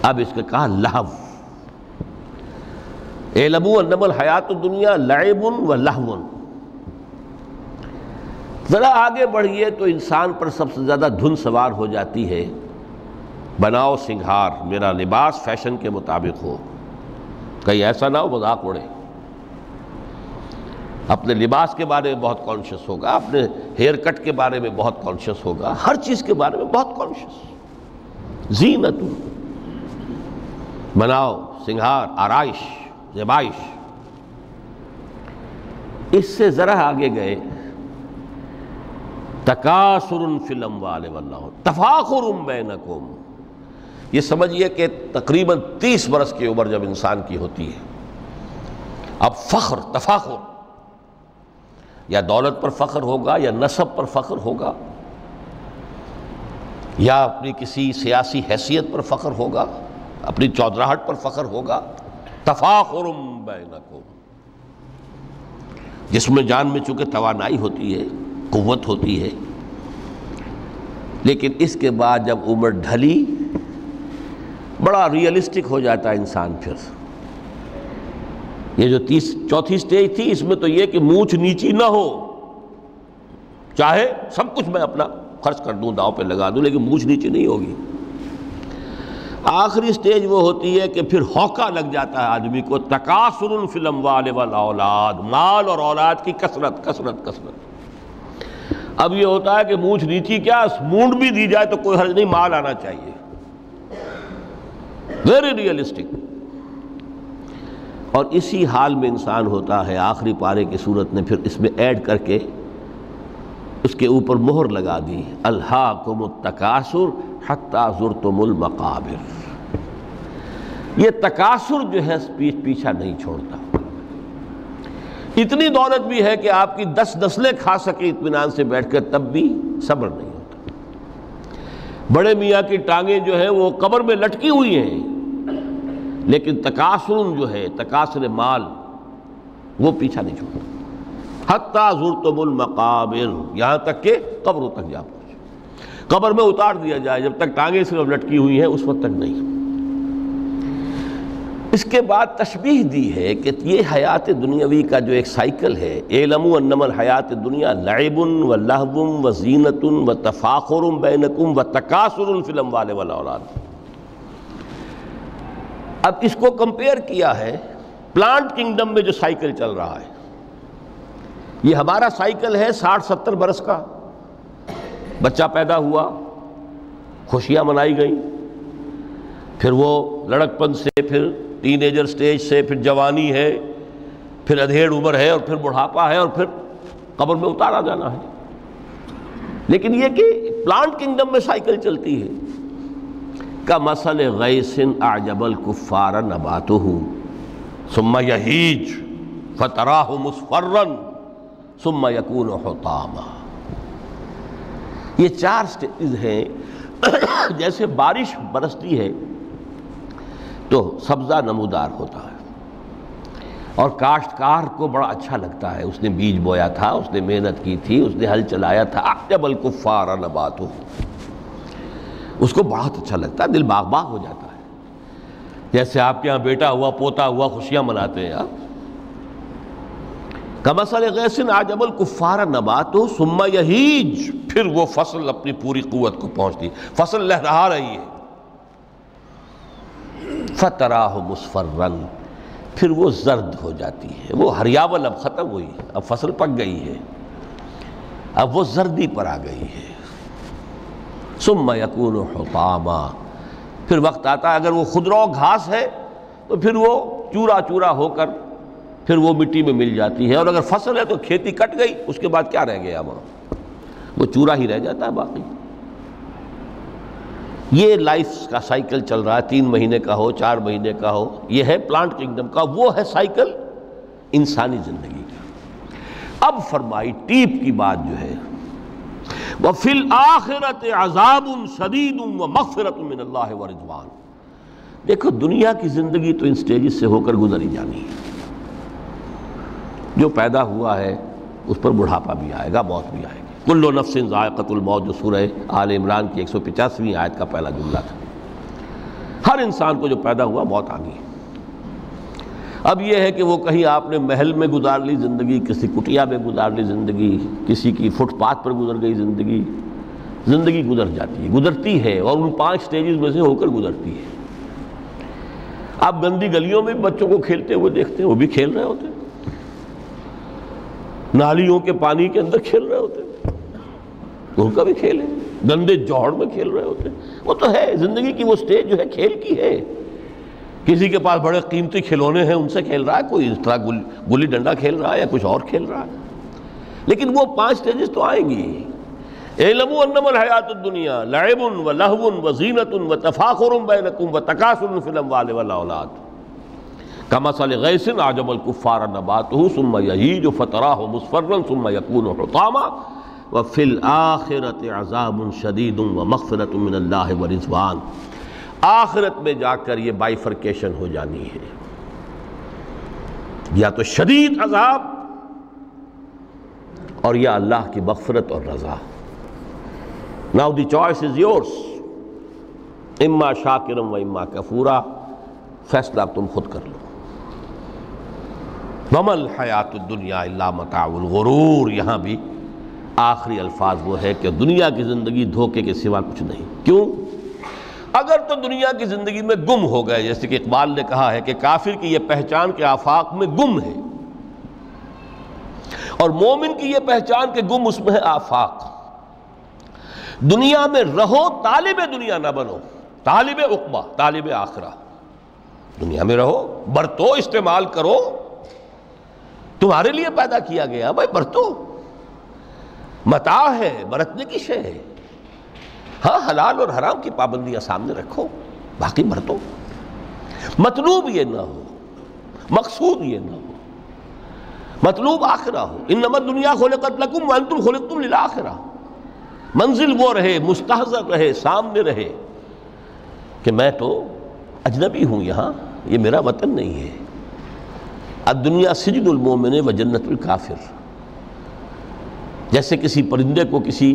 اب اس کا کہا لہو، اعلموا انما الحیات الدنیا لعب و لہو۔ ذرا آگے بڑھیے تو انسان پر سب سے زیادہ دھن سوار ہو جاتی ہے، بناؤ سنگھار، میرا لباس فیشن کے مطابق ہو، کہیں ایسا نہ ہو مذاق اڑے۔ اپنے لباس کے بارے میں بہت کانشیس ہوگا، اپنے ہیئر کٹ کے بارے میں بہت کانشیس ہوگا، ہر چیز کے بارے میں بہت کانشیس۔ زینت، بناؤ سنگھار، آرائش، زیبائش۔ اس سے ذرا آگے گئے، تکاثر فی الاموال والاولاد، تفاخر بینکم۔ یہ سمجھیے کہ تقریباً 30 برس کی عمر جب انسان کی ہوتی ہے، اب فخر، تفاخر، یا دولت پر فخر ہوگا، یا نسب پر فخر ہوگا، یا اپنی کسی سیاسی حیثیت پر فخر ہوگا، اپنی چودراہٹ پر فخر ہوگا۔ تفاخر بینکم، جس میں جان میں چونکہ توانائی ہوتی ہے، قوت ہوتی ہے، لیکن اس کے بعد جب عمر ڈھلی، بڑا ریئلسٹک ہو جاتا ہے انسان۔ پھر یہ جو چوتھی سٹیج تھی، اس میں تو یہ کہ مونچھ نیچی نہ ہو، چاہے سب کچھ میں اپنا خرچ کر دوں، داؤ پہ لگا دوں، لیکن مونچھ نیچی نہیں ہوگی۔ آخری سٹیج وہ ہوتی ہے کہ پھر ہوکا لگ جاتا ہے آدمی کو، تکاثر فی الاموال والاولاد، مال اور اولاد کی کثرت کثرت کثرت۔ اب یہ ہوتا ہے کہ مونچھ نیچی کیا، مونڈ بھی دی جائے تو کوئی حرج نہیں، مال آنا چاہیے، ویری ریئلسٹک۔ اور اسی حال میں انسان ہوتا ہے، آخری پارے کی صورت نے پھر اس میں ایڈ کر کے اس کے اوپر مہر لگا دی، الہاکم التکاثر حتی زرتم المقابر۔ یہ تکاثر جو ہے پیچھا نہیں چھوڑتا۔ اتنی دولت بھی ہے کہ آپ کی 10 نسلیں کھا سکے اطمینان سے بیٹھ کر، تب بھی صبر نہیں ہوتا۔ بڑے میاں کی ٹانگیں جو ہیں وہ قبر میں لٹکی ہوئی ہیں، لیکن تکاثر جو ہے، تکاثر مال، وہ پیچھا نہیں چھوڑتا۔ حتی زرتم المقابر، یہاں تک کہ قبروں تک جا پہنچے، قبر میں اتار دیا جائے، جب تک ٹانگیں صرف لٹکی ہوئی ہیں اس وقت تک نہیں۔ اس کے بعد تشبیہ دی ہے کہ یہ حیات دنیاوی کا جو ایک سائیکل ہے، اعلموا انما الحیات الدنیا لعب و لہو و زینت و تفاخر بینکم و تکاثر فی الاموال والاولاد۔ اب اس کو کمپیئر کیا ہے پلانٹ کنگڈم میں جو سائیکل چل رہا ہے۔ یہ ہمارا سائیکل ہے 60-70 برس کا، بچہ پیدا ہوا، خوشیاں منائی گئیں، پھر وہ لڑکپن سے، پھر ٹین ایجر سٹیج سے، پھر جوانی ہے، پھر ادھیڑ عمر ہے، اور پھر بڑھاپا ہے، اور پھر قبر میں اتارا جانا ہے۔ لیکن یہ کہ پلانٹ کنگڈم میں سائیکل چلتی ہے، کمثل غیث اعجب الکفار نباتہ ثم یہیج فتراہ مصفرا ثم یکون حطاما۔ یہ 4 سٹیج ہیں۔ جیسے بارش برستی ہے تو سبزہ نمودار ہوتا ہے، اور کاشتکار کو بڑا اچھا لگتا ہے، اس نے بیج بویا تھا، اس نے محنت کی تھی، اس نے ہل چلایا تھا، اعجب الکفار نباتہ، اس کو بہت اچھا لگتا ہے، دل باغ باغ ہو جاتا ہے۔ جیسے آپ کے ہاں بیٹا ہوا پوتا ہوا خوشیاں مناتے ہیں آپ. کمثل غیث اعجب الکفار نباتہ ثم یہیج، پھر وہ فصل اپنی پوری قوت کو پہنچتی، فصل لہرا رہی ہے. فتراہ مصفرا، پھر وہ زرد ہو جاتی ہے. وہ ہریاول اب ختم ہوئی، اب فصل پک گئی ہے، اب وہ زردی پر آ گئی ہے. ثم یکون حطاما، پھر وقت آتا ہے اگر وہ خضرو گھاس ہے تو پھر وہ چورا چورا ہو کر پھر وہ مٹی میں مل جاتی ہے، اور اگر فصل ہے تو کھیتی کٹ گئی، اس کے بعد کیا رہ گیا وہاں؟ وہ چورا ہی رہ جاتا ہے باقی. یہ لائف کا سائیکل چل رہا ہے، 3 مہینے کا ہو 4 مہینے کا ہو، یہ ہے پلانٹ کنگڈم کا، وہ ہے سائیکل انسانی زندگی کا. اب فرمائی ٹیپ کی بات جو ہے، وَفِي الْآخِرَةِ عَذَابٌ شَدِيدٌ وَمَغْفِرَةٌ مِّنَ اللَّهِ وَرِضْوَانٌ. دیکھو دنیا کی زندگی تو ان سٹیجز سے ہو کر گزر ہی جانی ہے. جو پیدا ہوا ہے اس پر بڑھاپا بھی آئے گا، موت بھی آئے گی. کل نفس ذائقۃ الموت، جو سورہ آل عمران کی 185ویں آیت کا پہلا جملہ تھا. ہر انسان کو جو پیدا ہوا موت آنی ہے. اب یہ ہے کہ وہ کہیں آپ نے محل میں گزار لی زندگی، کسی کٹیا میں گزار لی زندگی، کسی کی فٹ پاتھ پر گزر گئی زندگی. زندگی گزر جاتی ہے، گزرتی ہے، اور ان 5 سٹیجز میں سے ہو کر گزرتی ہے. آپ گندی گلیوں میں بچوں کو کھیلتے ہوئے دیکھتے ہیں، وہ بھی کھیل رہے ہوتے ہیں. نالیوں کے پانی کے اندر کھیل رہے ہوتے ہیں، ان کا بھی کھیل ہے. گندے جوہڑ میں کھیل رہے ہوتے ہیں. وہ تو ہے زندگی کی وہ سٹیج جو ہے کھیل کی ہے. کسی کے پاس بڑے قیمتی کھلونے ہیں، ان سے کھیل رہا ہے، کوئی اس طرح گلی ڈنڈا کھیل رہا ہے یا کچھ اور کھیل رہا ہے. لیکن وہ 5 سٹیجز تو آئیں گی. اعلموا انما الحیات الدنیا لعب ولہو وزینۃ وتفاخر بینکم وتکاثر فی الاموال والاولاد کمثل غیث اعجب الکفار نباتہ ثم یہیج فتراہ مصفرا ثم یکون حطاما وفی الآخرۃ عذاب شدید ومغفرۃ من اللہ ورضوان. آخرت میں جا کر یہ بائیفرکیشن ہو جانی ہے، یا تو شدید عذاب اور یا اللہ کی مغفرت اور رضا. Now the choice is yours، اما شاکرا و اما کفورا. فیصلہ اب تم خود کر لو. وما الحیات الدنیا الا متاع الغرور. یہاں بھی آخری الفاظ وہ ہے کہ دنیا کی زندگی دھوکے کے سوا کچھ نہیں. کیوں؟ اگر تو دنیا کی زندگی میں گم ہو گئے، جیسے کہ اقبال نے کہا ہے کہ کافر کی یہ پہچان کے آفاق میں گم ہے، اور مومن کی یہ پہچان کہ گم اس میں ہے آفاق. دنیا میں رہو، طالب دنیا نہ بنو، طالب عقبہ، طالب آخرہ. دنیا میں رہو، برتو، استعمال کرو، تمہارے لیے پیدا کیا گیا بھائی، برتو. متاع ہے، برتنے کی شے ہے. ہاں حلال اور حرام کی پابندیاں سامنے رکھو، باقی برتو. مطلوب یہ نہ ہو، مقصود یہ نہ ہو، مطلوب آخرہ ہو. انما الدنیا خلقت لکم وانتم خلقتم للآخرہ. منزل وہ رہے، مستحضر رہے، سامنے رہے کہ میں تو اجنبی ہوں، یہاں یہ میرا وطن نہیں ہے. الدنیا سجن المومن و جنت الکافر. جیسے کسی پرندے کو کسی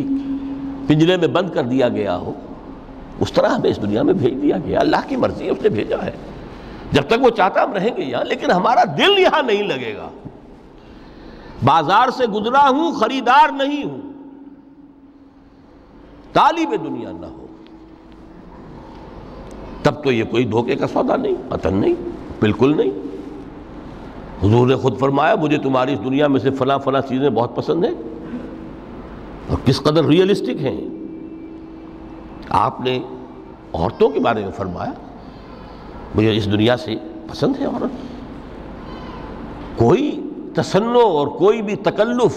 پنجرے میں بند کر دیا گیا ہو، اس طرح ہمیں اس دنیا میں بھیج دیا گیا. اللہ کی مرضی ہے، اس نے بھیجا ہے. جب تک وہ چاہتا ہم رہیں گے یہاں، لیکن ہمارا دل یہاں نہیں لگے گا. بازار سے گزرا ہوں، خریدار نہیں ہوں. طالب دنیا نہ ہو تب تو یہ کوئی دھوکے کا سودا نہیں، قطعاً نہیں، بالکل نہیں. حضور نے خود فرمایا مجھے تمہاری اس دنیا میں سے فلاں فلاں چیزیں بہت پسند ہیں، اور کس قدر ریئلسٹک ہیں. آپ نے عورتوں کے بارے میں فرمایا مجھے اس دنیا سے پسند ہے عورت. کوئی تصنع اور کوئی بھی تکلف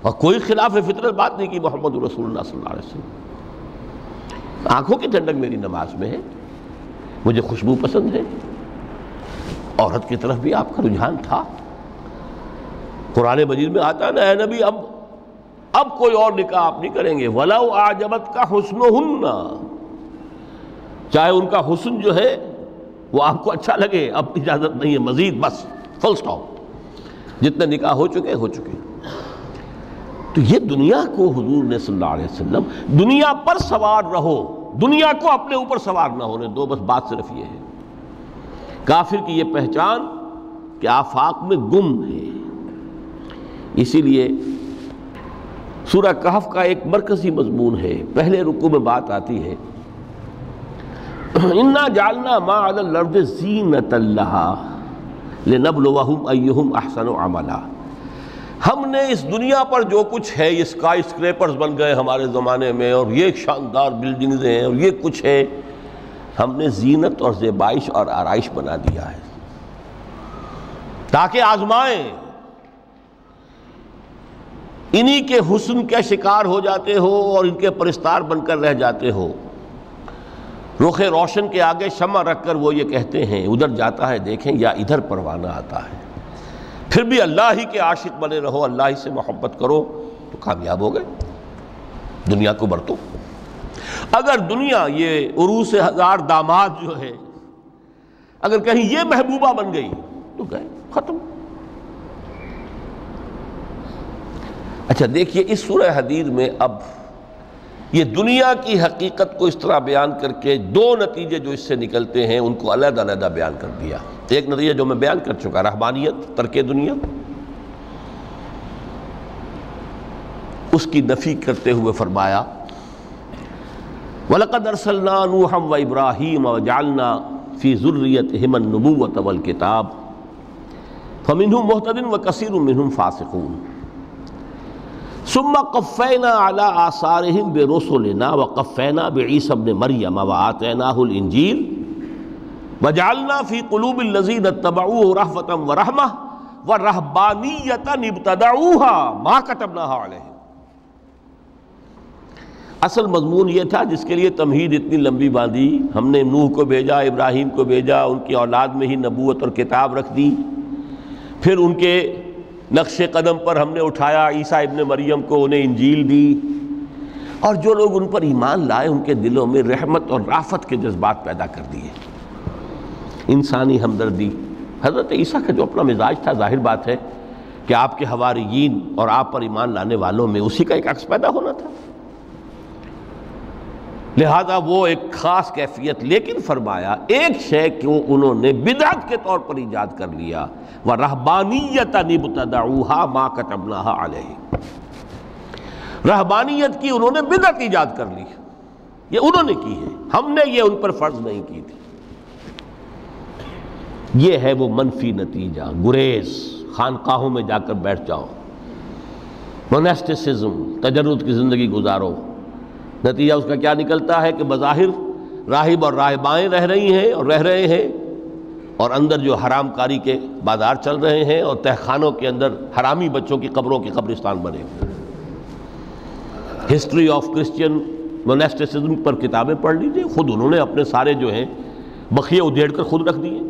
اور کوئی خلاف فطرت بات نہیں کی محمد رسول اللہ صلی اللہ علیہ وسلم. آنکھوں کی ٹھنڈک میری نماز میں ہے، مجھے خوشبو پسند ہے. عورت کی طرف بھی آپ کا رجحان تھا. قرآن مجید میں آتا ہے نا، اے نبی اب کوئی اور نکاح آپ نہیں کریں گے. وَلَوْ أَعْجَبَتْكَ حُسْنُهُنَّ، چاہے ان کا حسن جو ہے وہ آپ کو اچھا لگے، اب اجازت نہیں ہے مزید، بس فل سٹاپ. جتنے نکاح ہو چکے. تو یہ دنیا کو حضور نے صلی اللہ علیہ وسلم دنیا پر سوار رہو، دنیا کو اپنے اوپر سوار نہ ہونے دو. بس بات صرف یہ ہے. کافر کی یہ پہچان کہ آفاق میں گم ہے۔ اسی لیے سورہ کہف کا ایک مرکزی مضمون ہے، پہلے رکوع میں بات آتی ہے اِنَّا جَعَلْنَا مَا عَلَى الْأَرْضِ زِینَةً لَهَا لِنَبْلُوَهُمْ أَيُّهُمْ أَحْسَنُ عَمَلًا۔ ہم نے اس دنیا پر جو کچھ ہے، یہ اسکائی اسکریپرز بن گئے ہمارے زمانے میں، اور یہ شاندار بلڈنگز ہیں، اور یہ کچھ ہے، ہم نے زینت اور زیبائش اور آرائش بنا دیا ہے تاکہ آزمائیں۔ انہی کے حسن کے شکار ہو جاتے ہو اور ان کے پرستار بن کر رہ جاتے ہو۔ رخ روشن کے آگے شمع رکھ کر وہ یہ کہتے ہیں، ادھر جاتا ہے دیکھیں یا ادھر پروانہ آتا ہے، پھر بھی اللہ ہی کے عاشق بنے رہو، اللہ ہی سے محبت کرو تو کامیاب ہو گئے، دنیا کو برتو۔ اگر دنیا یہ عروس ہزار داماد جو ہے، اگر کہیں یہ محبوبہ بن گئی تو گئے، ختم۔ اچھا دیکھیے اس سورہ حدید میں اب یہ دنیا کی حقیقت کو اس طرح بیان کر کے دو نتیجے جو اس سے نکلتے ہیں ان کو علیحدہ علیحدہ بیان کر دیا۔ ایک نتیجہ جو میں بیان کر چکا، رہبانیت، ترک دنیا، اس کی نفی کرتے ہوئے فرمایا وَلَقَدْ أَرْسَلْنَا نُوحًا وَإِبْرَاهِيمَ وَجَعَلْنَا فِي ذُرِّيَّتِهِمَا النُّبُوَّةَ وَالْكِتَابَ فَمِنْهُمْ مُهْتَدٍ وَكَثِيرٌ مِّنْهُمْ فَاسِقُونَ ثم قفينا على آثارهم برسلنا وقفينا بعيسى ابن مريم وآتيناه الإنجيل وجعلنا في قلوب الذين اتبعوه رأفة ورحمة ورهبانية ابتدعوها ما كتبناها عليهم۔ اصل مضمون یہ تھا جس کے لیے تمہید اتنی لمبی باندھی، ہم نے نوح کو بھیجا، ابراہیم کو بھیجا، ان کی اولاد میں ہی نبوت اور کتاب رکھ دی، پھر ان کے نقش قدم پر ہم نے اٹھایا عیسیٰ ابن مریم کو، انہیں انجیل دی، اور جو لوگ ان پر ایمان لائے ان کے دلوں میں رحمت اور رافت کے جذبات پیدا کر دیے، انسانی ہمدردی۔ حضرت عیسیٰ کا جو اپنا مزاج تھا، ظاہر بات ہے کہ آپ کے حواریین اور آپ پر ایمان لانے والوں میں اسی کا ایک عکس پیدا ہونا تھا، لہذا وہ ایک خاص کیفیت، لیکن فرمایا ایک شے کو انہوں نے بدعت کے طور پر ایجاد کر لیا، وَرَهْبَانِيَّةً ابْتَدَعُوهَا مَا كَتَبْنَاهَا عَلَيْهِمْ۔ رہبانیت کی انہوں نے بدعت ایجاد کر لی، یہ انہوں نے کی ہے، ہم نے یہ ان پر فرض نہیں کی تھی۔ یہ ہے وہ منفی نتیجہ، گریز، خانقاہوں میں جا کر بیٹھ جاؤ، موناسٹسزم، تجرد کی زندگی گزارو۔ نتیجہ اس کا کیا نکلتا ہے کہ بظاہر راہب اور راہبائیں رہ رہی ہیں اور رہ رہے ہیں، اور اندر جو حرام کاری کے بازار چل رہے ہیں، اور تہخانوں کے اندر حرامی بچوں کی قبروں کے قبرستان بنے ہوئے۔ ہسٹری آف کرسچین موناسٹسزم پر کتابیں پڑھ لیجئے، خود انہوں نے اپنے سارے جو ہیں بخیے ادھیڑ کر خود رکھ دیے۔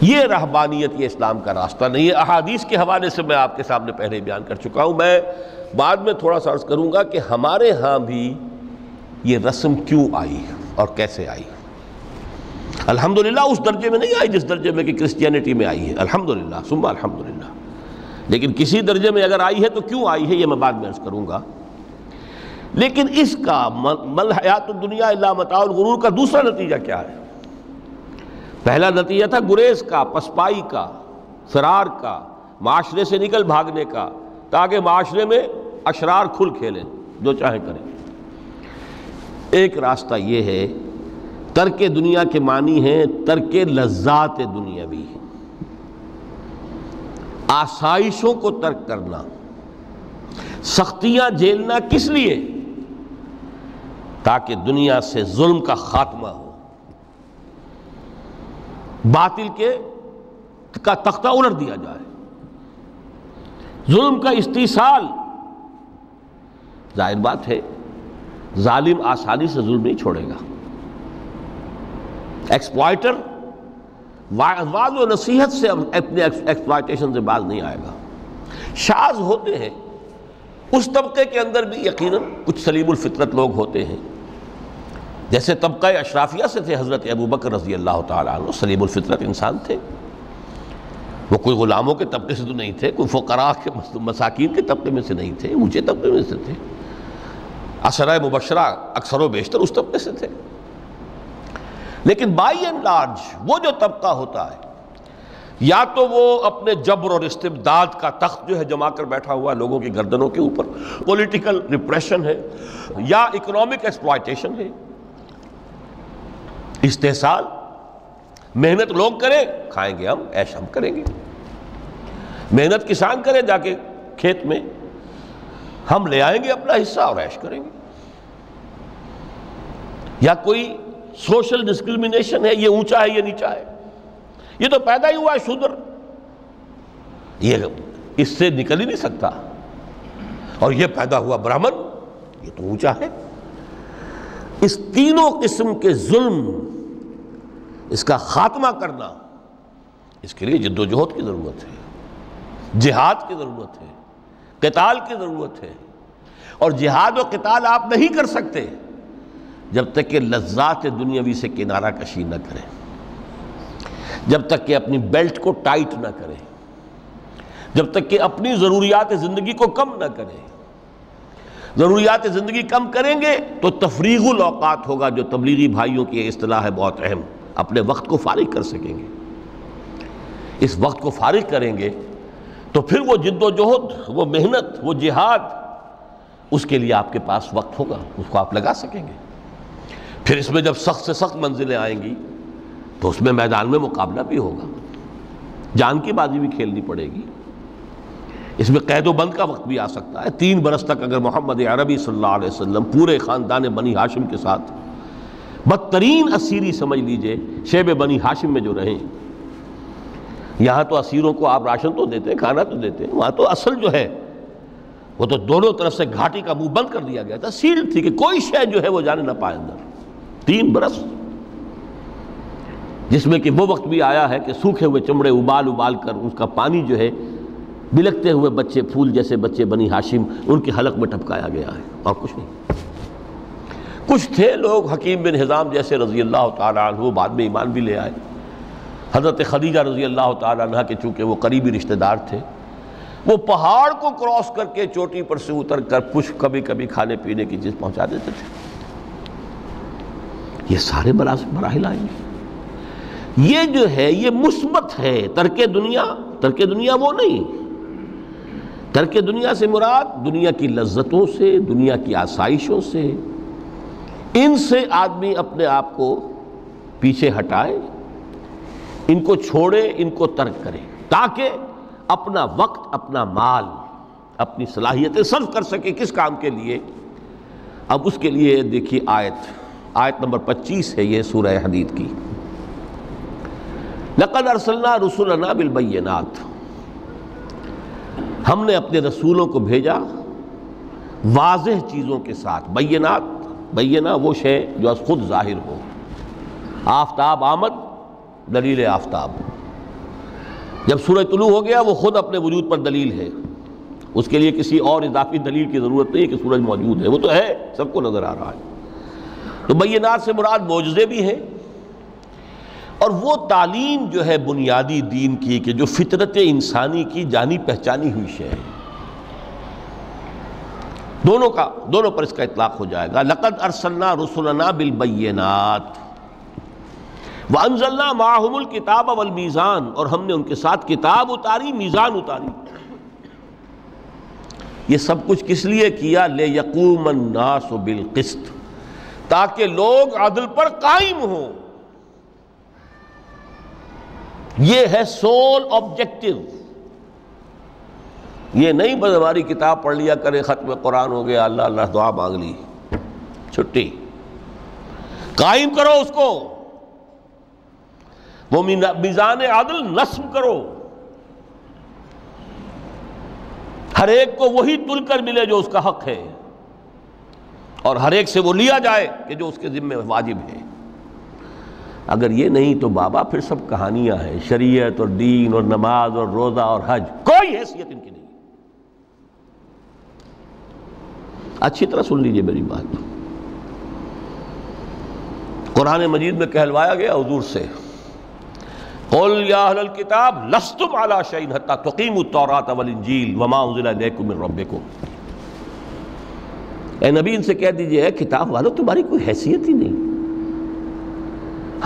یہ رہبانیت، یہ اسلام کا راستہ نہیں ہے۔ احادیث کے حوالے سے میں آپ کے سامنے پہلے بیان کر چکا ہوں، میں بعد میں تھوڑا سا عرض کروں گا کہ ہمارے ہاں بھی یہ رسم کیوں آئی اور کیسے آئی۔ الحمدللہ اس درجے میں نہیں آئی جس درجے میں کہ کرسچینٹی میں آئی ہے، الحمدللہ ثم الحمدللہ، لیکن کسی درجے میں اگر آئی ہے تو کیوں آئی ہے یہ میں بعد میں عرض کروں گا۔ لیکن اس کا مل حیات الدنیا الا متاع الغرور کا دوسرا نتیجہ کیا ہے؟ پہلا نتیجہ تھا گریز کا، پسپائی کا، فرار کا، معاشرے سے نکل بھاگنے کا، تاکہ معاشرے میں اشرار کھل کھیلیں، جو چاہیں کریں۔ ایک راستہ یہ ہے، ترک دنیا کے معنی ہیں ترک لذات دنیاوی، آسائشوں کو ترک کرنا، سختیاں جھیلنا، کس لیے؟ تاکہ دنیا سے ظلم کا خاتمہ ہو، باطل کا تختہ الٹ دیا جائے، ظلم کا استیصال۔ ظاہر بات ہے ظالم آسانی سے ظلم نہیں چھوڑے گا، ایکسپلائٹر واضح و نصیحت سے اپنے ایکسپلائٹیشن سے باز نہیں آئے گا۔ شاذ ہوتے ہیں اس طبقے کے اندر بھی یقیناً کچھ سلیم الفطرت لوگ ہوتے ہیں، جیسے طبقہ اشرافیہ سے تھے حضرت ابوبکر رضی اللہ تعالیٰ عنہ، سلیم الفطرت انسان تھے، وہ کوئی غلاموں کے طبقے سے تو نہیں تھے، کوئی فقراء کے مساکین کے طبقے میں سے نہیں تھے، اونچے طبقے میں سے تھے، عشرہ مبشرہ اکثر و بیشتر اس طبقے سے تھے۔ لیکن بائی اینڈ لارج وہ جو طبقہ ہوتا ہے یا تو وہ اپنے جبر اور استبداد کا تخت جو ہے جما کر بیٹھا ہوا لوگوں کی گردنوں کے اوپر، پولیٹیکل ریپریشن ہے یا اکنامک ایکسپلائٹیشن ہے، استحصال، محنت لوگ کریں کھائیں گے ہم، عیش ہم کریں گے، محنت کسان کریں جا کے کھیت میں، ہم لے آئیں گے اپنا حصہ اور عیش کریں گے، یا کوئی سوشل ڈسکریمنیشن ہے، یہ اونچا ہے یہ نیچا ہے، یہ تو پیدا ہی ہوا ہے شودر، یہ اس سے نکل ہی نہیں سکتا، اور یہ پیدا ہوا برہمن، یہ تو اونچا ہے۔ اس تینوں قسم کے ظلم، اس کا خاتمہ کرنا، اس کے لیے جد و جہد کی ضرورت ہے، جہاد کی ضرورت ہے، قتال کی ضرورت ہے، اور جہاد و قتال آپ نہیں کر سکتے جب تک کہ لذات دنیاوی سے کنارہ کشی نہ کریں، جب تک کہ اپنی بیلٹ کو ٹائٹ نہ کریں، جب تک کہ اپنی ضروریات زندگی کو کم نہ کریں۔ ضروریات زندگی کم کریں گے تو تفریغ الاوقات ہوگا، جو تبلیغی بھائیوں کی اصطلاح ہے بہت اہم، اپنے وقت کو فارغ کر سکیں گے۔ اس وقت کو فارغ کریں گے تو پھر وہ جد و جہد، وہ محنت، وہ جہاد، اس کے لیے آپ کے پاس وقت ہوگا، اس کو آپ لگا سکیں گے۔ پھر اس میں جب سخت سے سخت منزلیں آئیں گی تو اس میں میدان میں مقابلہ بھی ہوگا، جان کی بازی بھی کھیلنی پڑے گی، اس میں قید و بند کا وقت بھی آ سکتا ہے۔ 3 برس تک اگر محمد عربی صلی اللہ علیہ وسلم پورے خاندان بنی ہاشم کے ساتھ بدترین اسیری سمجھ لیجئے شیب بنی ہاشم میں جو رہیں، یہاں تو اسیروں کو آپ راشن تو دیتے ہیں، کھانا تو دیتے ہیں، وہاں تو اصل جو ہے وہ تو دونوں طرف سے گھاٹی کا منہ بند کر دیا گیا تھا، سیل تھی کہ کوئی شے جو ہے وہ جانے نہ پائے اندر۔ 3 برس، جس میں کہ وہ وقت بھی آیا ہے کہ سوکھے ہوئے چمڑے ابال ابال کر اس کا پانی جو ہے بلکتے ہوئے بچے، پھول جیسے بچے بنی ہاشم، ان کے حلق میں ٹپکایا گیا ہے، اور کچھ نہیں۔ کچھ تھے لوگ، حکیم بن حزام جیسے رضی اللہ تعالیٰ عنہ، وہ بعد میں ایمان بھی لے آئے۔ حضرت خدیجہ رضی اللہ تعالیٰ عنہ کے چونکہ وہ قریبی رشتہ دار تھے، وہ پہاڑ کو کراس کر کے چوٹی پر سے اتر کر کچھ کبھی کبھی کھانے پینے کی چیز پہنچا دیتے تھے۔ یہ سارے مراحل آئیں گے۔ یہ جو ہے یہ مثبت ہے، ترک دنیا وہ نہیں۔ ترک دنیا سے مراد دنیا کی لذتوں سے، دنیا کی آسائشوں سے، ان سے آدمی اپنے آپ کو پیچھے ہٹائے، ان کو چھوڑے، ان کو ترک کرے، تاکہ اپنا وقت، اپنا مال، اپنی صلاحیتیں صرف کر سکے کس کام کے لیے۔ اب اس کے لیے دیکھیے آیت نمبر 25 ہے یہ سورہ حدید کی۔ لَقَدْ أَرْسَلْنَا رُسُلَنَا بِالْبَيِّنَاتِ، ہم نے اپنے رسولوں کو بھیجا واضح چیزوں کے ساتھ۔ بینہ وہ شے جو از خود ظاہر ہو۔ آفتاب آمد، دلیل آفتاب، جب سورج طلوع ہو گیا وہ خود اپنے وجود پر دلیل ہے، اس کے لیے کسی اور اضافی دلیل کی ضرورت نہیں ہے کہ سورج موجود ہے، وہ تو ہے، سب کو نظر آ رہا ہے۔ تو بینات سے مراد معجزے بھی ہیں، اور وہ تعلیم جو ہے بنیادی دین کی کہ جو فطرت انسانی کی جانی پہچانی ہوئی شے ہے، دونوں پر اس کا اطلاق ہو جائے گا۔ لقد ارسلنا رسلنا بالبینات وانزلنا معهم الکتاب والمیزان، اور ہم نے ان کے ساتھ کتاب اتاری، میزان اتاری۔ یہ سب کچھ کس لیے کیا؟ لیقوم الناس بالقسط، تاکہ لوگ عدل پر قائم ہوں۔ یہ ہے سول آبجیکٹو۔ یہ نہیں بس ہماری کتاب پڑھ لیا کرے، ختم قرآن ہو گیا، اللہ اللہ دعا مانگ لی، چھٹی۔ قائم کرو اس کو، وہ میزان عدل نصب کرو، ہر ایک کو وہی تل کر ملے جو اس کا حق ہے، اور ہر ایک سے وہ لیا جائے کہ جو اس کے ذمہ واجب ہے۔ اگر یہ نہیں تو بابا پھر سب کہانیاں ہیں، شریعت اور دین اور نماز اور روزہ اور حج، کوئی حیثیت ان کی نہیں۔ اچھی طرح سن لیجئے میری بات۔ قرآن مجید میں کہلوایا گیا حضور سے، قل یا اہل الکتاب لستم علی شیء حتی تقیموا التوراۃ والانجیل وما انزل الیکم من ربکم۔ اے نبی ان سے کہہ دیجئے، اے کتاب والو تمہاری کوئی حیثیت ہی نہیں،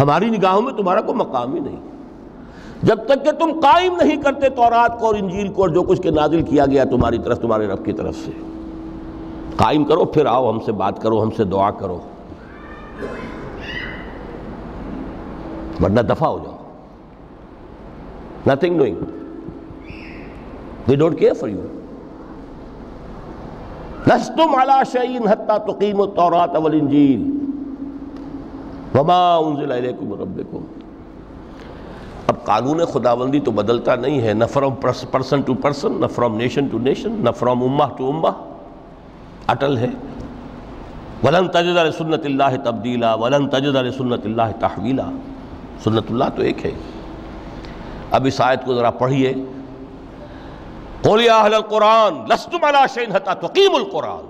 ہماری نگاہوں میں تمہارا کوئی مقام ہی نہیں جب تک کہ تم قائم نہیں کرتے تورات کو اور انجیل کو اور جو کچھ کے نازل کیا گیا تمہاری طرف تمہارے رب کی طرف سے۔ قائم کرو، پھر آؤ ہم سے بات کرو، ہم سے دعا کرو، ورنہ دفع ہو جاؤ۔ Nothing doing. They don't care for you. لستم علی شیء حتی تقیموا التوراۃ والانجیل وما انزل الیکم من ربکم۔ اب قانون خداوندی تو بدلتا نہیں ہے، نہ فرام پرسن ٹو پرسن، نہ فرام نیشن ٹو نیشن، نہ فرام امہ ٹو امہ، اٹل ہے۔ وَلَن تَجِدَ لِسُنَّتِ اللَّهِ تَبْدِيلًا وَلَن تَجِدَ لِسُنَّتِ اللَّهِ تَحْوِيلًا۔ سنت اللہ تو ایک ہے۔ اب اس آیت کو ذرا پڑھیے، قُلْ يَا أَهْلَ الْقُرْآنِ لَسْتُمْ عَلَىٰ شَيْءٍ حَتَّىٰ تُقِيمُوا الْقُرْآنَ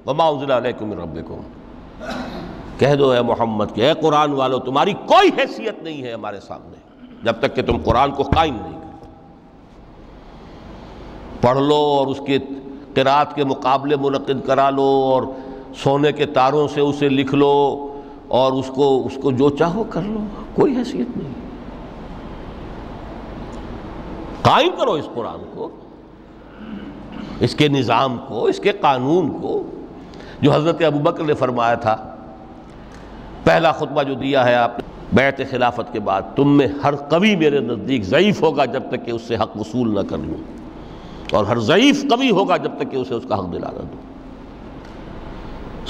وَمَا أُنزِلَ إِلَيْكُم مِّن رَّبِّكُم۔ کہہ دو اے محمد کہ اے قرآن والو، تمہاری کوئی حیثیت نہیں ہے ہمارے سامنے جب تک کہ تم قرآن کو قائم نہیں کرو۔ پڑھ لو اور اس کے قرات کے مقابلے منعقد کرا لو اور سونے کے تاروں سے اسے لکھ لو اور اس کو جو چاہو کر لو، کوئی حیثیت نہیں۔ قائم کرو اس قرآن کو، اس کے نظام کو، اس کے قانون کو، جو حضرت ابوبکر نے فرمایا تھا، پہلا خطبہ جو دیا ہے آپ نے بیعت خلافت کے بعد، تم میں ہر قوی میرے نزدیک ضعیف ہوگا جب تک کہ اس سے حق وصول نہ کر لوں، اور ہر ضعیف قوی ہوگا جب تک کہ اسے اس کا حق دلا نہ دوں۔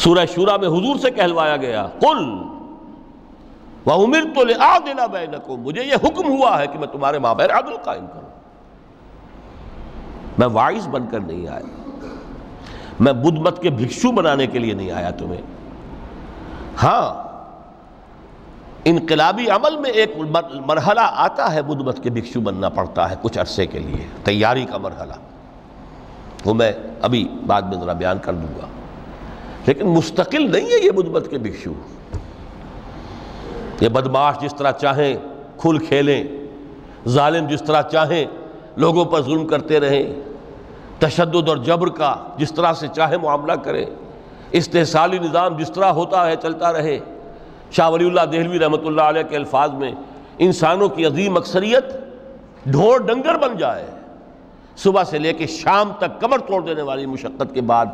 سورہ شورى میں حضور سے کہلوایا گیا، قل وَأُمِرْتُ لِأَعْدِلَ بَيْنَكُمْ، مجھے یہ حکم ہوا ہے کہ میں تمہارے مابین عدل قائم کروں۔ میں واعظ بن کر نہیں آیا، میں بدھ مت کے بھکشو بنانے کے لیے نہیں آیا تمہیں۔ ہاں، انقلابی عمل میں ایک مرحلہ آتا ہے، بدھ مت کے بھکشو بننا پڑتا ہے کچھ عرصے کے لیے، تیاری کا مرحلہ، وہ میں ابھی بعد میں ذرا بیان کر دوں گا، لیکن مستقل نہیں ہے یہ بدھ مت کے بھکشو۔ یہ بدمعاش جس طرح چاہیں کھل کھیلیں، ظالم جس طرح چاہیں لوگوں پر ظلم کرتے رہیں، تشدد اور جبر کا جس طرح سے چاہے معاملہ کریں، استحصالی نظام جس طرح ہوتا ہے چلتا رہے۔ شاہ ولی اللہ دہلوی رحمۃ اللہ علیہ کے الفاظ میں، انسانوں کی عظیم اکثریت ڈھور ڈنگر بن جائے، صبح سے لے کے شام تک کمر توڑ دینے والی مشقت کے بعد